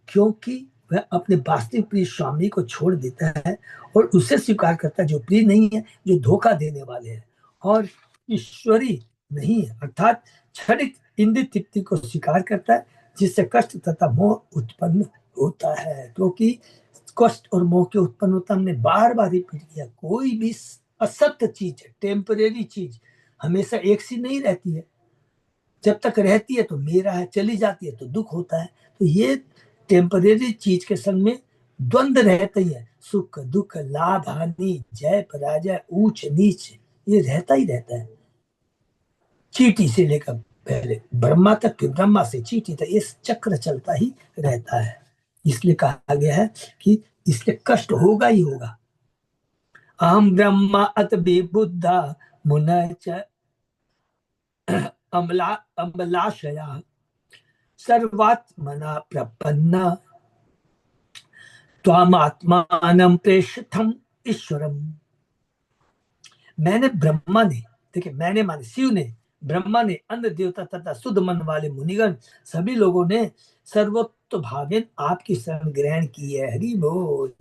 क्योंकि वह अपने वास्तविक प्रिय स्वामी को छोड़ देता है और उसे स्वीकार करता है जो प्रिय नहीं है, जो धोखा देने वाले हैं और ईश्वरी नहीं है, अर्थात क्षणिक इंद्रिय तृप्ति को स्वीकार करता है जिससे कष्ट तथा मोह उत्पन्न होता है। क्योंकि कष्ट और मोह के उत्पन्न होता, हमने बार बार रिपीट किया, कोई भी असत्य चीज है, टेम्परेरी चीज हमेशा एक सी नहीं रहती है। जब तक रहती है तो मेरा है, चली जाती है तो दुख होता है। तो ये टेम्परेरी चीज के संग में द्वंद्व रहता ही है, सुख दुख, लाभ हानि, जय पराजय, ऊंच नीच, ये रहता ही रहता है। चींटी से लेकर पहले ब्रह्मा तक, फिर ब्रह्मा से चींटी तक, ये चक्र चलता ही रहता है। इसलिए कहा गया है कि इसलिए कष्ट होगा ही होगा। अहम ब्रह्मा अत बुद्धा मुनय च अमलाशया सर्वात्मना प्रपन्ना त्वामात्मानं प्रेष्ठम ईश्वरम। मैंने ब्रह्मा ने, देखिए मैंने माने शिव ने, ब्रह्मा ने, अन्य देवता तथा शुद्ध मन वाले मुनिगण सभी लोगों ने सर्वोत्त भावेन आपकी शरण ग्रहण की है। हरि बोल।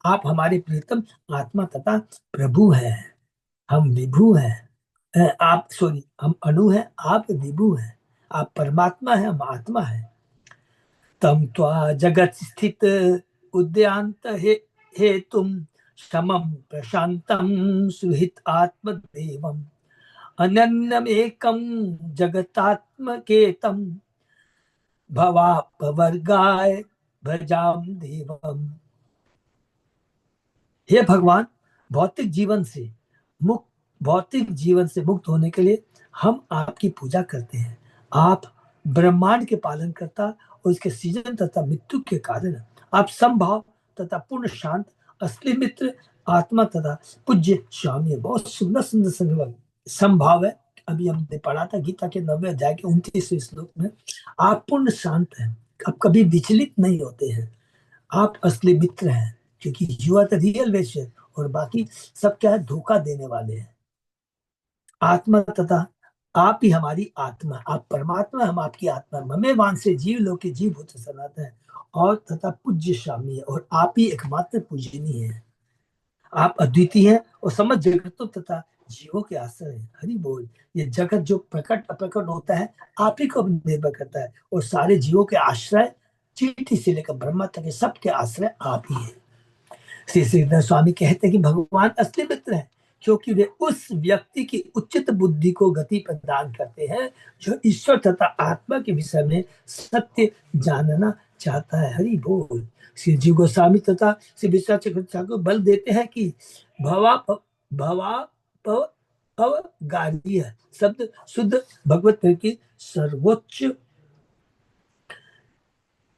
आप हमारे प्रीतम आत्मा तथा प्रभु हैं, हम विभु हैं। आप सॉरी, हम अणु हैं, आप विभु हैं। आप परमात्मा है, हम आत्मा है। तम त्वा जगत स्थित उद्यांत हे तुम समम प्रशांतम सुहित आत्मदेवम अनन्यमेकं जगतात्मकेतम भवापवर्गाय भजाम देवम। हे भगवान, भौतिक जीवन से मुक्त होने के लिए हम आपकी पूजा करते हैं। आप ब्रह्मांड के पालन करता और इसके सृजन तथा मृत्यु के कारण आप संभाव तथा पूर्ण शांत असली मित्र आत्मा तथा पूज्य स्वामी है। बहुत सुंदर सुंदर संभाव है। अभी हमने पढ़ा था गीता के 90 अध्याय के 29वें श्लोक में, आप पूर्ण शांत हैं, आप कभी विचलित नहीं होते हैं, आप असली मित्र हैं, क्योंकि यू आर द रियल वेश्यर और बाकी सब क्या है, धोखा देने वाले हैं। आत्मा तथा आप ही हमारी आत्मा, आप परमात्मा, हम आपकी आत्मा, ममे वान से जीव लोके जीव भूत सनातन है और तथा पूज्य स्वामी है, और आप ही एकमात्र पूजनीय है। आप अद्वितीय हैं और समझ जगतों तथा जीवों के आश्रय है। हरि बोल। ये जगत जो प्रकट अप्रकट होता है आप ही को निर्भर करता है, और सारे जीवों के आश्रय चींटी से लेकर ब्रह्मा तक सबके आश्रय आप ही है। श्री श्रीधर स्वामी कहते हैं कि भगवान असली मित्र है, क्योंकि वे उस व्यक्ति की उचित बुद्धि को गति प्रदान करते हैं जो ईश्वर तथा आत्मा के विषय में सत्य जानना चाहता है। हरि बोल। श्री जीव गोस्वामी तथा श्री विश्वनाथ चक्रवर्ती को बल देते हैं कि अवगारी शब्द शुद्ध भगवत की सर्वोच्च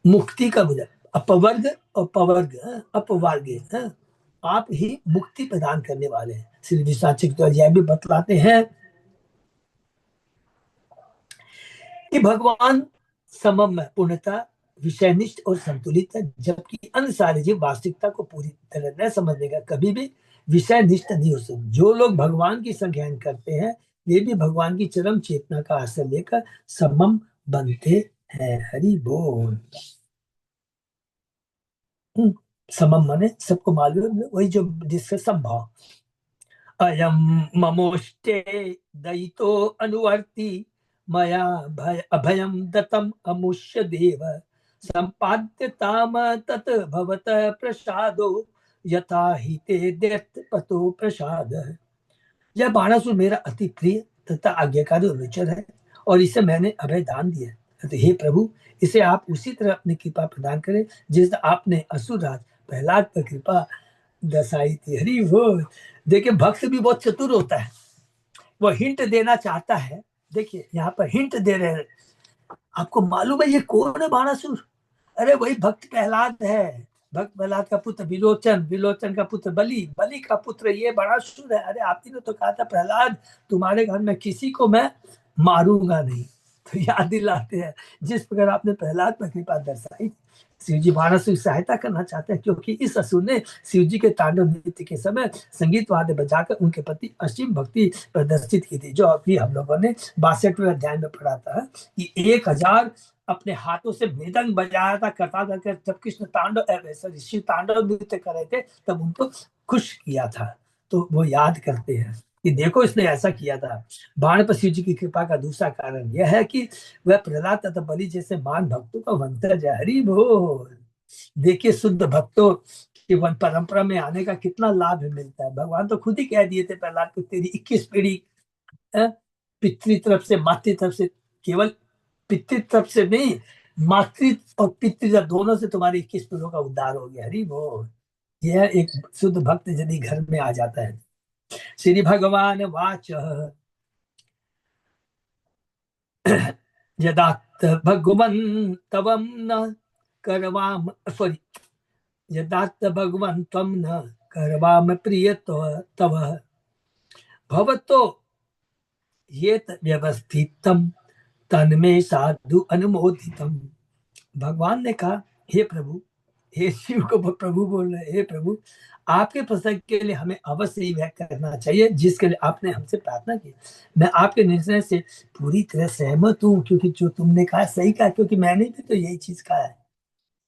मुक्ति का बुझा, अपवर्ग और पवर्ग, अपवर्ग, आप ही मुक्ति प्रदान करने वाले हैं। श्री विश्वनाथ चक्रवर्ती यह भी बतलाते हैं कि भगवान समम है, पूर्णता विषयनिष्ठ और संतुलित है, जबकि अन्य सारे जीव वास्तविकता को पूरी तरह न समझने का कभी भी विषय निष्ठ नहीं हो सकते। जो लोग भगवान की संज्ञान करते हैं वे भी भगवान की चरम चेतना का आश्रय लेकर समम बनते हैं। हरि बोल। समम माने सबको मालूम, वही जो जिससे संभाव। अयम ममोष्टे दयितो अनुवर्ती मया अभयम दतम अमुष्य देव संपाद्य ताम तत् भवत प्रसादो यथा ही ते दैत्य पतो प्रसाद। यह बाणासुर मेरा अति प्रिय तथा आज्ञाकारी अनुचर है और इसे मैंने अभय दान दिया। तो हे प्रभु, इसे आप उसी तरह अपनी कृपा प्रदान करें जिस आपने असुर राज प्रहलाद पर कृपा दर्शाई थी। हरि वो देखिए, भक्त भी बहुत चतुर होता है, वो हिंट देना चाहता है। देखिए यहाँ पर हिंट दे रहे हैं, आपको मालूम है ये कौन है बाणासुर? अरे वही भक्त प्रहलाद है। भक्त प्रहलाद का पुत्र विलोचन, विलोचन का पुत्र बलि, बलि का पुत्र ये बाणासुर है। अरे आपने तो कहा था प्रहलाद, तुम्हारे घर में किसी को मैं मारूंगा नहीं। तो याद दिलाते हैं जिस प्रकार आपने प्रहलाद पर कृपा दर्शाई, शिव जी बाणासुर की सहायता करना चाहते हैं, क्योंकि इस असुर ने शिव जी के तांडव नृत्य के समय संगीत वाद्य बजाकर उनके प्रति असीम भक्ति प्रदर्शित की थी, जो अभी हम लोगों ने 62वें अध्याय में पढ़ा था कि 1000 अपने हाथों से मृदंग बजाया था, करता करके जब कृष्ण तांडव शिव तांडव नृत्य कर रहे थे तब उनको खुश किया था। तो वो याद करते हैं कि देखो इसने ऐसा किया था। बाण पर शिव जी की कृपा का दूसरा कारण यह है कि वह प्रहलाद तथा बलि जैसे महान भक्तों का वंशज है। हरि बोल। देखिए शुद्ध भक्तों की वन परंपरा में आने का कितना लाभ मिलता है। भगवान तो खुद ही कह दिए थे प्रहलाद को, तेरी 21 पीढ़ी पितृ तरफ से मातृ तरफ से, केवल पितृ तरफ से नहीं, मातृ और पितृ दोनों से तुम्हारी 21 पीढ़ियों का उद्धार हो गया। हरि बोल। यह एक शुद्ध भक्त यदि घर में आ जाता है। श्री भगवान वाच यदा भगवन्तवं न करवाम, सॉरी, यदा भगवन्तं न करवाम प्रिय तव भवतो ये व्यवस्थितम तन्मे साधु अनुमोदितम। भगवान ने कहा, हे प्रभु, हे शिव को प्रभु बोल रहे, हे प्रभु, आपके प्रसंग के लिए हमें अवश्य ही वह करना चाहिए जिसके लिए आपने हमसे प्रार्थना की। मैं आपके निर्णय से पूरी तरह सहमत हूँ, क्योंकि जो तुमने कहा सही कहा, क्योंकि मैंने भी तो यही चीज कहा है।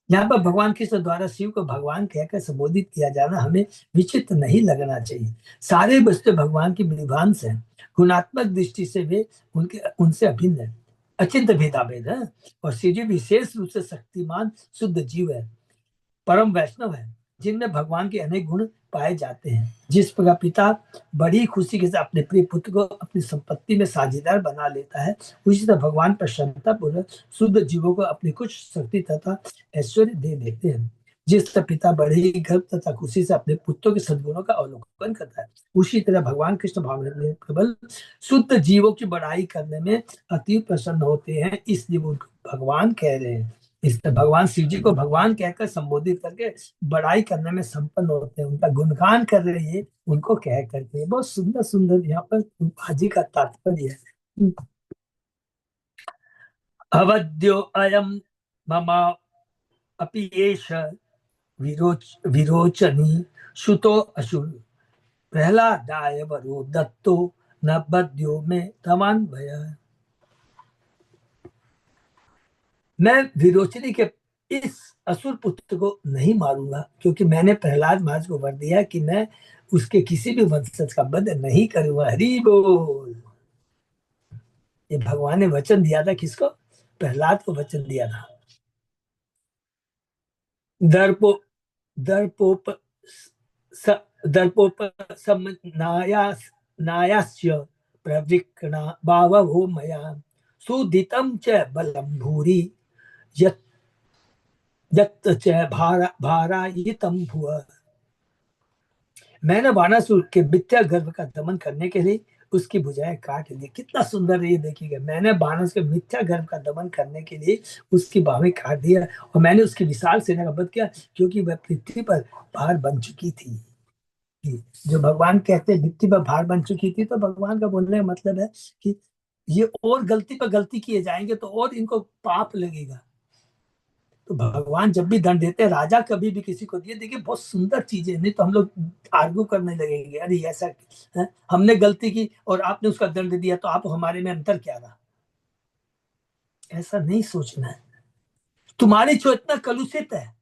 यहाँ पर भगवान कृष्ण द्वारा शिव को भगवान कहकर संबोधित किया जाना हमें विचित्र नहीं लगना चाहिए। सारे बच्चे भगवान की विभांश हैं, गुणात्मक दृष्टि से वे उनके उनसे अभिन्न है, अचिंत भेदाभेद है। और शिव जी विशेष रूप से शक्तिमान शुद्ध जीव है, परम वैष्णव है, जिनमें भगवान के अनेक गुण पाए जाते हैं। जिस प्रकार पिता बड़ी खुशी के साथ अपने प्रिय पुत्र को अपनी संपत्ति में साझेदार बना लेता है, उसी तरह भगवान प्रसन्नता पूर्वक शुद्ध जीवों को अपनी कुछ शक्ति तथा ऐश्वर्य दे देते हैं। जिस तरह पिता बड़े ही गर्व तथा खुशी से अपने पुत्रों के सद्गुणों का अवलोकन करता है, उसी तरह भगवान कृष्ण भावना में केवल शुद्ध जीवों की बड़ाई करने में अति प्रसन्न होते हैं, इसलिए वो भगवान कह रहे हैं। इसलिए भगवान शिव जी को भगवान कहकर संबोधित करके बड़ाई करने में संपन्न होते हैं, उनका गुणगान कर रहे हैं उनको कह करके। बहुत सुंदर सुंदर यहाँ पर बाजी का तात्पर्य है। अवध्यो अयम मम अपि एष विरोचनी सुतो असुर प्रहलादाय वरो दत्तो न बद्यो में तमान भय। मैं विरोचनी के इस असुर पुत्र को नहीं मारूंगा, क्योंकि मैंने प्रहलाद महाराज को वर दिया कि मैं उसके किसी भी वंशज का वध नहीं करूंगा। हरि बोल। ये भगवान ने वचन दिया था, किसको? प्रहलाद को वचन दिया था। दर्पो दर्पोप दर्पोप नायास्य प्रवृक्णा बावभो मया सुदितं च बलं भूरि यत् यत् च भारायितं भुव। मैंने वानासुर के मिथ्या गर्भ का दमन करने के लिए उसकी भुजाएं काट ली। कितना सुंदर है ये देखिएगा, मैंने बानस के मिथ्या गर्भ का दमन करने के लिए उसकी बाहें काट दिया और मैंने उसकी विशाल सेना का वध किया, क्योंकि वह पृथ्वी पर भार बन चुकी थी। जो भगवान कहते हैं पृथ्वी पर भार बन चुकी थी, तो भगवान का बोलने का मतलब है कि ये और गलती पर गलती किए जाएंगे तो और इनको पाप लगेगा। तो भगवान जब भी दंड देते हैं, राजा कभी भी किसी को दिए, देखिए बहुत सुंदर चीजें, नहीं तो हम लोग आर्गू करने लगेंगे, अरे ऐसा है? हमने गलती की और आपने उसका दंड दिया, तो आप हमारे में अंतर क्या रहा? ऐसा नहीं सोचना है। तुम्हारी चेतना कलुषित है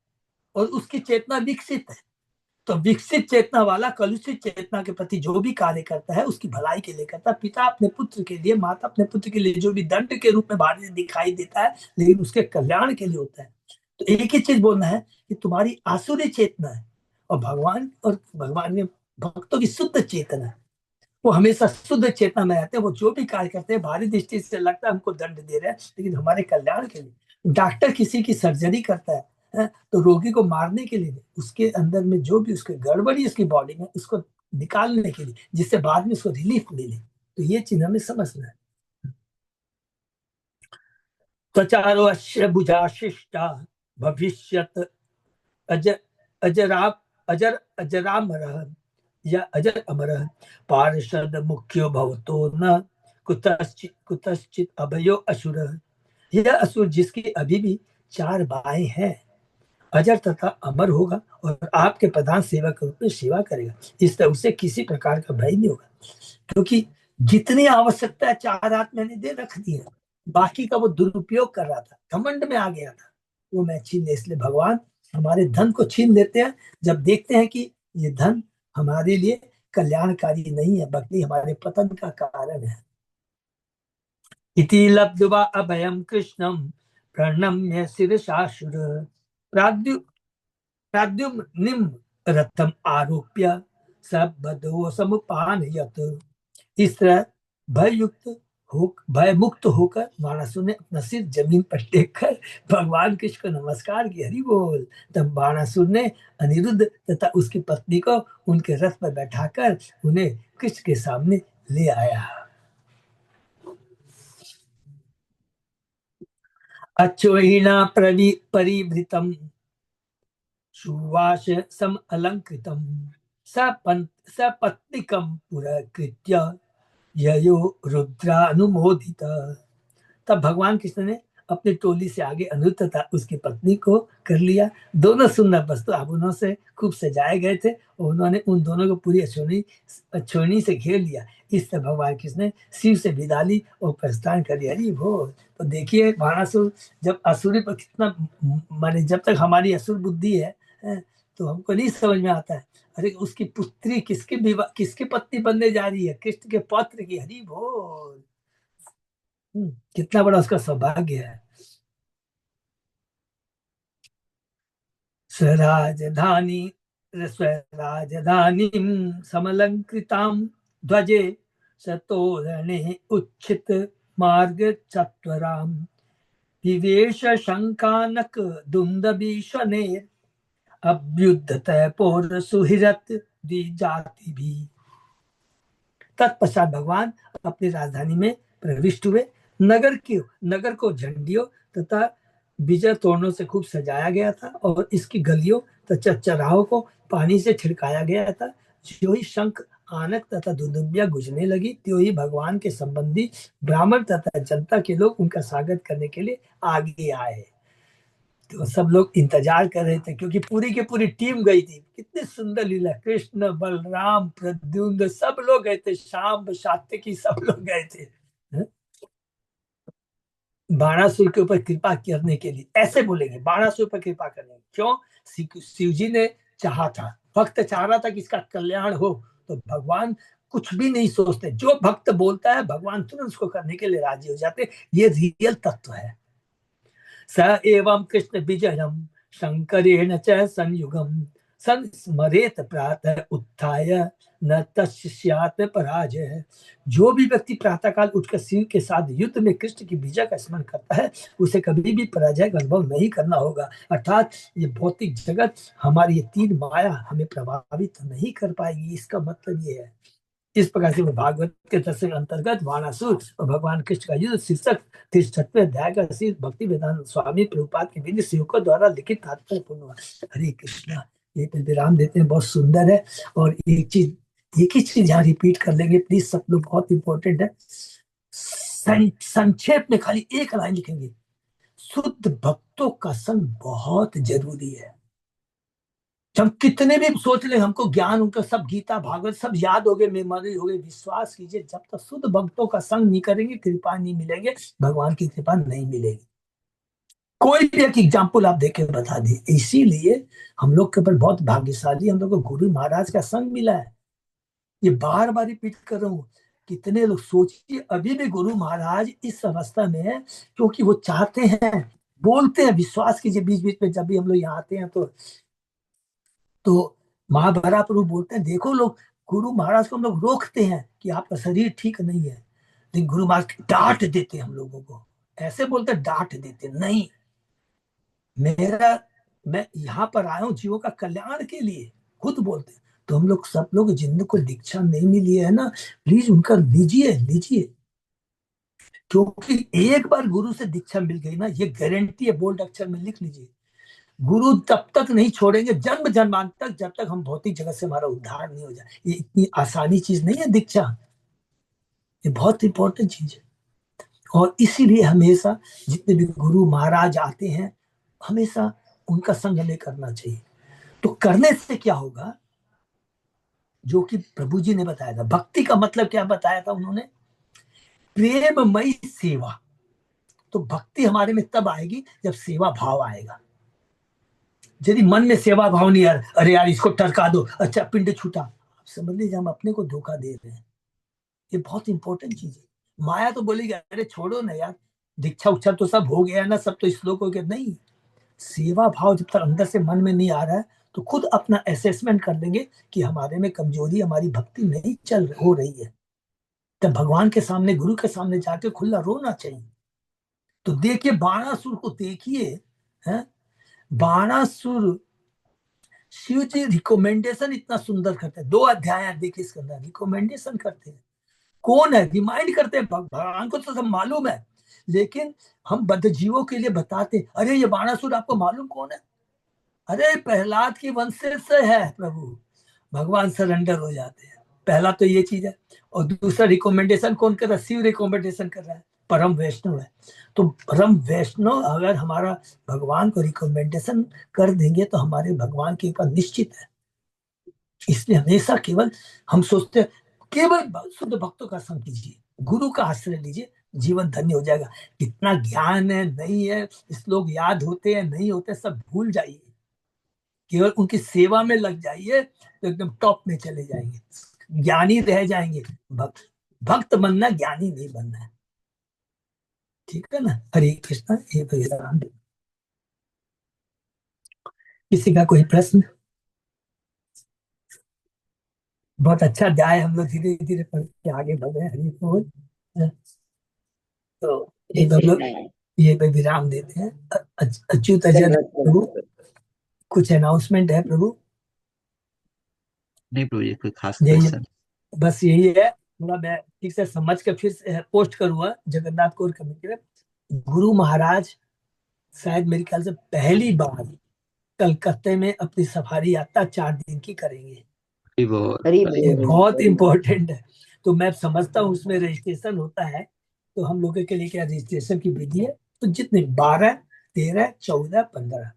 और उसकी चेतना विकसित है, तो विकसित चेतना वाला कलुषित चेतना के प्रति जो भी कार्य करता है उसकी भलाई के लिए करता है। पिता अपने पुत्र के लिए, माता अपने पुत्र के लिए जो भी दंड के रूप में बाहर दिखाई देता है, लेकिन उसके कल्याण के लिए होता है। तो एक ही चीज बोलना है कि तुम्हारी आसुरी चेतना है और भगवान में भक्तों की शुद्ध चेतना है, वो हमेशा शुद्ध चेतना में रहते हैं। वो जो भी कार्य करते हैं बाहरी दृष्टि से लगता है हमको दंड दे रहे हैं, लेकिन हमारे कल्याण के लिए। डॉक्टर किसी की सर्जरी करता है, तो रोगी को मारने के लिए नहीं, उसके अंदर में जो भी उसके गड़बड़ी उसकी बॉडी में उसको निकालने के लिए, जिससे बाद में उसको रिलीफ मिले। तो ये चीज हमें समझना है। त्वचारो अश्य भुजा शिष्टा भविष्यत अजर अजरा अजर अजरामर या अजर अमर पार्षद मुख्यो भवतो न कुतश्चित अभयो असुर। यह असुर जिसकी अभी भी चार बाएं हैं, अजर तथा अमर होगा और आपके प्रधान सेवक के रूप में सेवा करेगा। इस तरह उसे किसी प्रकार का भय नहीं होगा, क्योंकि जितनी आवश्यकता है चार हाथ मैंने दे रख दी है, बाकी का वो दुरुपयोग कर रहा था, घमंड में आ गया था, वो मैं छीन ले। इसलिए भगवान हमारे धन को छीन लेते हैं जब देखते हैं कि ये धन हमारे लिए कल्याणकारी नहीं है, बल्कि हमारे पतन का कारण है। इति लब्ध्वा अभयम कृष्णम प्रणम्य शिरसाशुर प्राद्यु प्राद्युम्निम रथम आरोप्य सबदो समुपानयत। इस तरह भय मुक्त होकर बाणासुर ने अपना सिर जमीन पर टेक कर भगवान कृष्ण को नमस्कार किया। हरि बोल। तब बाणासुर ने अनिरुद्ध तथा उसकी पत्नी को उनके रथ पर बैठाकर उन्हें कृष्ण के सामने ले आया। अचोहिना परिवृतम सुवास सम अलंकृतम सपत्निकम पुरकृत्य ययो रुद्रानुमोदित। तब भगवान कृष्ण ने अपनी टोली से आगे अनिरुद्ध तथा उसकी पत्नी को कर लिया। दोनों सुंदर वस्त्र आभूषणों से खूब सजाए गए थे और उन्होंने उन दोनों को पूरी अछोनी से घेर लिया। इस तरह भगवान कृष्ण ने शिव से विदा ली और प्रस्थान कर लिया। हरि बोल। तो देखिए बाणासुर जब असुरी पर कितना, माने जब तक हमारी असुर बुद्धि है, तो हमको नहीं समझ में आता है, अरे उसकी पुत्री किसकी पत्नी बनने जा रही है, कृष्ण के पौत्र की। हरि बोल। कितना बड़ा उसका सौभाग्य है। स्वराजधानी स्वराजधानी समलंकृतां ध्वजे सतोरणे उच्छित मार्ग चत्वराम विवेश शंकानक दुंदभी शनेर अभ्युद्धत पौर सुहिरत द्विजाति भी। तत्पश्चात भगवान अपनी राजधानी में प्रविष्ट हुए। नगर को झंडियों तथा विजय तोरणों से खूब सजाया गया था और इसकी गलियों तथा चौराहों को पानी से छिड़काया गया था। जो ही शंख आनक तथा दुदुम्बियां गुजने लगी, त्यों ही भगवान के संबंधी ब्राह्मण तथा जनता के लोग उनका स्वागत करने के लिए आगे आए। तो सब लोग इंतजार कर रहे थे, क्योंकि पूरी की पूरी टीम गई थी। कितनी सुंदर लीला, कृष्ण बलराम प्रद्युम्न सब लोग गए थे, शाम सात्यकी सब लोग गए थे बाणासुर के ऊपर कृपा करने के लिए। ऐसे बोलेंगे बाणासुर पर कृपा करने, क्यों? शिव जी ने चाहा था, भक्त चाह रहा था कि इसका कल्याण हो, तो भगवान कुछ भी नहीं सोचते, जो भक्त बोलता है भगवान तुरंत उसको करने के लिए राजी हो जाते। ये रियल तत्व है। स एवं कृष्ण विजयम शंकरेण च संयुगम संस्मरेत प्रातः उत्थाय न तस्यात् पराजय। जो भी व्यक्ति प्रातःकाल उठकर शिव के साथ युद्ध में कृष्ण की विजय का स्मरण करता है, उसे कभी भी पराजय का अनुभव नहीं करना होगा। अर्थात ये भौतिक जगत, हमारी ये तीन माया हमें प्रभावित नहीं कर पाएगी, इसका मतलब ये है। इस प्रकार से भागवत के दशक अंतर्गत बाणासुर और भगवान कृष्ण का युद्ध शीर्षक 63वें अध्याय का शीर्ष भक्ति वेदांत स्वामी प्रभुपाद के विधि सेवकों द्वारा लिखित तात्पर्य पूर्ण। हरे कृष्णा। ये पे विराम देते हैं, बहुत सुंदर है। और एक ही चीज यहाँ रिपीट कर लेंगे प्लीज सब लोग, बहुत इंपॉर्टेंट है। संक्षेप में खाली एक लाइन लिखेंगे, शुद्ध भक्तों का संग बहुत जरूरी है। हम कितने भी सोच ले हमको ज्ञान उनका सब गीता भागवत सब याद हो गए, मेमोरी हो गए, विश्वास कीजिए जब तक शुद्ध भक्तों का संग नहीं करेंगे कृपा नहीं मिलेंगे, भगवान की कृपा नहीं मिलेगी। कोई भी एक एग्जाम्पल आप देके बता दिए। इसीलिए हम लोग के ऊपर बहुत भाग्यशाली, हम लोग को गुरु महाराज का संग मिला है। ये बार बार रिपीट कर रहा हूँ। कितने लोग सोचिए अभी भी गुरु महाराज इस अवस्था में है क्योंकि वो चाहते हैं, बोलते हैं, विश्वास कीजिए बीच बीच में जब भी हम लोग यहाँ आते हैं तो महाभारत प्रभु बोलते हैं, देखो लोग गुरु महाराज को हम लोग रोकते हैं कि आपका शरीर ठीक नहीं है, लेकिन गुरु महाराज डांट देते हम लोगों को, ऐसे बोलते डांट देते नहीं, मेरा मैं यहाँ पर आया हूँ जीवों का कल्याण के लिए, खुद बोलते। तो हम लोग सब लोग जिनको दीक्षा नहीं मिली है ना, प्लीज उनका लीजिए लीजिए, क्योंकि एक बार गुरु से दीक्षा मिल गई ना, ये गारंटी है, बोल्ड अक्षर में लिख लीजिए, गुरु तब तक नहीं छोड़ेंगे जन्म जन्मांत तक, जब तक हम भौतिक जगत से हमारा उद्धार नहीं हो जाए। ये इतनी आसानी चीज नहीं है दीक्षा, ये बहुत इंपॉर्टेंट चीज है। और इसीलिए हमेशा जितने भी गुरु महाराज आते हैं, हमेशा उनका संग हमें करना चाहिए। तो करने से क्या होगा, जो कि प्रभु जी ने बताया था, भक्ति का मतलब क्या बताया था उन्होंने, प्रेममयी सेवा। तो भक्ति हमारे में तब आएगी जब सेवा भाव आएगा। यदि मन में सेवा भाव नहीं है, अरे यार इसको टरका दो, अच्छा पिंड छूटा, आप समझ लीजिए हम अपने को धोखा दे रहे हैं। ये बहुत इंपॉर्टेंट चीज है। माया तो बोलेगी अरे छोड़ो ना यार, दीक्षा उच्छा तो सब हो गया ना, सब तो श्लोक हो गया, नहीं, सेवा भाव जब तक अंदर से मन में नहीं आ रहा है, तो खुद अपना असेसमेंट कर लेंगे कि हमारे में कमजोरी, हमारी भक्ति नहीं हो रही है। तब भगवान के सामने, गुरु के सामने जाके खुला रोना चाहिए। तो देखिए बाणासुर को देखिए, है बाणासुर, शिव जी रिकमेंडेशन इतना सुंदर करते हैं, 2 अध्याय देखिए इसके अंदर रिकमेंडेशन करते हैं, कौन है रिमाइंड करते हैं, भगवान को तो सब मालूम है, लेकिन हम बद्ध जीवों के लिए बताते, अरे ये बाणासुर आपको मालूम कौन है, अरे प्रहलाद की वंशज से है प्रभु, भगवान सरेंडर हो जाते हैं। पहला तो ये चीज है। और दूसरा रिकमेंडेशन कौन कर रहा है, शिव रिकमेंडेशन कर रहा है, परम वैष्णव है। तो परम वैष्णव अगर हमारा भगवान को रिकमेंडेशन कर देंगे तो हमारे भगवान की कृपा निश्चित है। इसलिए हमेशा केवल हम सोचते हैं केवल शुद्ध भक्तों का संग कीजिए, गुरु का आश्रय लीजिए, जीवन धन्य हो जाएगा। कितना ज्ञान है नहीं है, श्लोक याद होते हैं नहीं होते, सब भूल जाइए, केवल उनकी सेवा में लग जाइए तो एकदम टॉप में चले जाएंगे, ज्ञानी रह जाएंगे। भक्त भक्त बनना, ज्ञानी नहीं बनना है, ठीक है ना। हरे कृष्णा। हे भगवान, किसी का कोई प्रश्न? बहुत अच्छा अध्याय, हम लोग धीरे धीरे पढ़ के आगे बढ़ रहे हैं। हरि बोल। तो हम लोग ये पे विराम देते हैं। अच्युत अजय प्रभु, कुछ अनाउंसमेंट है प्रभु? नहीं प्रभु जी, कोई खास यही क्वेश्चन? बस यही है, थोड़ा मैं ठीक से समझ के फिर पोस्ट करूंगा जगन्नाथ कोर कमेटी में। गुरु महाराज शायद मेरे ख्याल से पहली बार कलकत्ते में अपनी सफारी यात्रा 4 दिन की करेंगे। ये बहुत इंपॉर्टेंट है। तो मैं समझता हूँ उसमें रजिस्ट्रेशन होता है, तो हम लोगों के लिए क्या रजिस्ट्रेशन की विधि है, तो जितने 12, 13, 14, 15,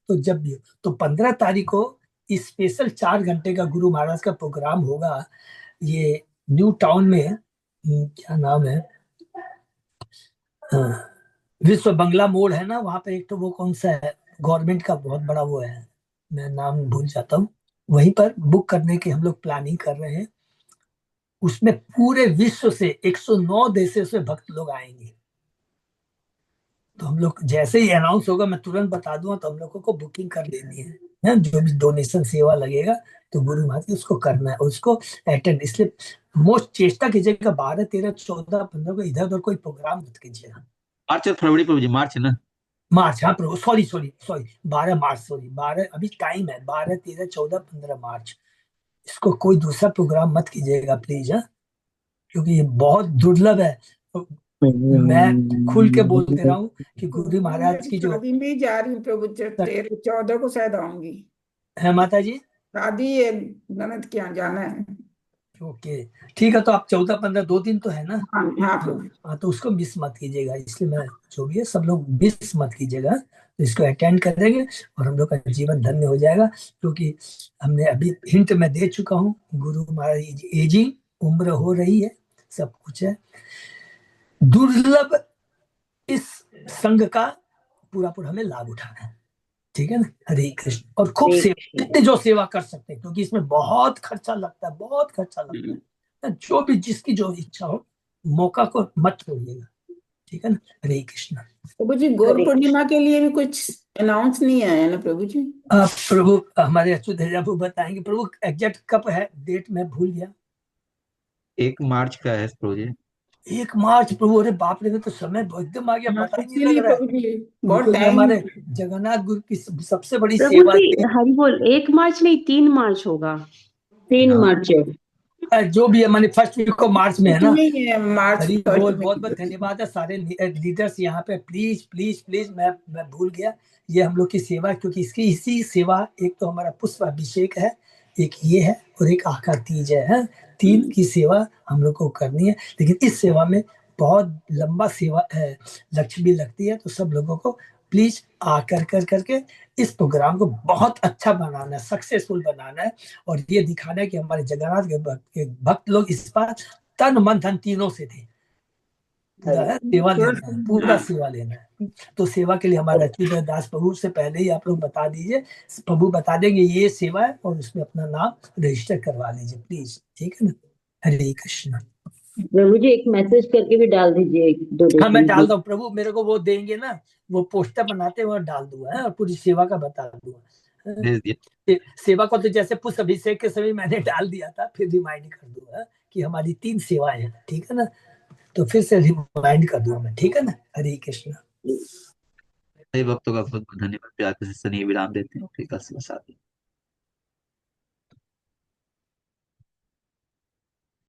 तो जब भी तो 15 तारीख को स्पेशल 4 घंटे का गुरु महाराज का प्रोग्राम होगा। ये न्यू टाउन में, क्या नाम है, हाँ, विश्व बंगला मोड़ है ना, वहां पे एक तो वो कौन सा है, गवर्नमेंट का बहुत बड़ा वो है, मैं नाम भूल जाता हूँ, वहीं पर बुक करने की हम लोग प्लानिंग कर रहे हैं। उसमें पूरे विश्व से 109 देशों से भक्त लोग आएंगे। तो हम लोग जैसे ही अनाउंस होगा मैं तुरंत बता दूंगा, तो हम लोगों को बुकिंग कर लेनी है, जो भी डोनेशन सेवा लगेगा तो गुरु महाराज उसको करना है, उसको अटेंड। इसलिए मोस्ट चेष्टा कीजिएगा 12, 13, 14, 15 को इधर उधर कोई प्रोग्राम मत कीजिएगा। मार्च और फरवरी प्रभु जी, मार्च है ना? मार्च, हाँ प्रभु, सॉरी सॉरी सॉरी, 12 मार्च, सॉरी 12, अभी टाइम है, 12, 13, 14, 15 मार्च। इसको कोई दूसरा प्रोग्राम मत कीजिएगा प्लीज, हाँ, क्योंकि ये बहुत दुर्लभ है। तो मैं खुल के बोलते रहा हूँ कि गुरु महाराज की जो शादी में जा रही हूँ प्रभु, 13, 14 को शायद आऊंगी। है माता जी, शादी है, ननद के यहाँ जाना है। ओके, ठीक है, तो आप 14, 15 2 दिन तो है ना? हाँ हाँ प्रभु। हाँ, तो उसको मिस मत कीजिएगा। इसलिए मैं, जो भी है सब लोग मिस मत कीजिएगा, तो इसको अटेंड करेंगे और हम लोग का जीवन धन्य हो जाएगा। क्योंकि हमने अभी हिंट में दे चुका हूँ, गुरु महाराज एजिंग, उम्र हो रही है, सब कुछ है, दुर्लभ इस संघ का पूरा पूरा हमें लाभ उठाना है, ठीक है ना। हरे कृष्ण। और खूब सेवा, जितने जो सेवा कर सकते हैं, क्योंकि इसमें बहुत खर्चा लगता है, बहुत खर्चा लगता है। जो भी जिसकी जो इच्छा हो, मौका को मत छोड़िएगा, ठीक है ना। हरे कृष्ण। प्रभु जी गौर हरे पूर्णिमा के लिए भी कुछ अनाउंस नहीं आया ना प्रभु जी? प्रभु हमारे अच्युत प्रभु बताएंगे। प्रभु एग्जैक्ट कब है डेट मैं भूल गया। 1 मार्च का है प्रभु जी। 1 मार्च प्रभु। अरे बाप रे, तो समय एकदम आ गया, हाँ, पता ही नहीं इसीलिए लग रहा है। प्रभु जी बहुत बिल्कुल, टाइम। हमारे जगन्नाथ गुरु की सबसे बड़ी प्रभु सेवा जी ये हरि बोल 1 मार्च नहीं 3 मार्च होगा। 3 हाँ। मार्च है। है, जो भी है माने फर्स्ट वीक को मार्च में है ना। नहीं है मार्च हरी फर्स्ट बोल। में। बहुत बहुत धन्यवाद है सारे लीडर्स यहाँ पे। प्लीज प्लीज प्लीज, मैं भूल गया, ये हम लोग की सेवा है, क्योंकि इसकी इसी सेवा, एक तो हमारा पुष्प अभिषेक है, एक ये है, और एक आखा तीज है। 3 की सेवा हम लोग को करनी है, लेकिन इस सेवा में बहुत लंबा सेवा लक्ष्य भी लगती है। तो सब लोगों को प्लीज आकर कर करके इस प्रोग्राम को बहुत अच्छा बनाना है, सक्सेसफुल बनाना है, और ये दिखाना है कि हमारे जगन्नाथ के भक्त लोग इस बार तन मन धन तीनों से थे। पूरा है सेवा लेना है, पूरा सेवा लेना है। तो सेवा के लिए हमारे अच्युत दास प्रभु से पहले ही आप लोग बता दीजिए, प्रभु बता देंगे ये सेवा है, और उसमें अपना नाम रजिस्टर करवा लीजिए प्लीज, ठीक है ना। हरे कृष्ण। प्रभु जी एक मैसेज करके भी डाल दीजिए हाँ, मैं डाल डोनेशन। दूँ प्रभु, मेरे को वो देंगे ना, वो पोस्टर बनाते हुए डाल दूंगा, और पूरी सेवा का बता दूंगा। भेज दिया। सेवा को तो जैसे पुष्प अभिषेक के समय मैंने डाल दिया था, फिर रिमाइंड कर दूंगा कि हमारी 3 सेवाएं हैं, ठीक है ना। तो फिर से रिमाइंड कर दूंगा मैं, ठीक है ना। हरे कृष्ण। सही भक्तों का बहुत बहुत धन्यवाद। प्यार से सनी विराम देते हैं। ठीक है, साथ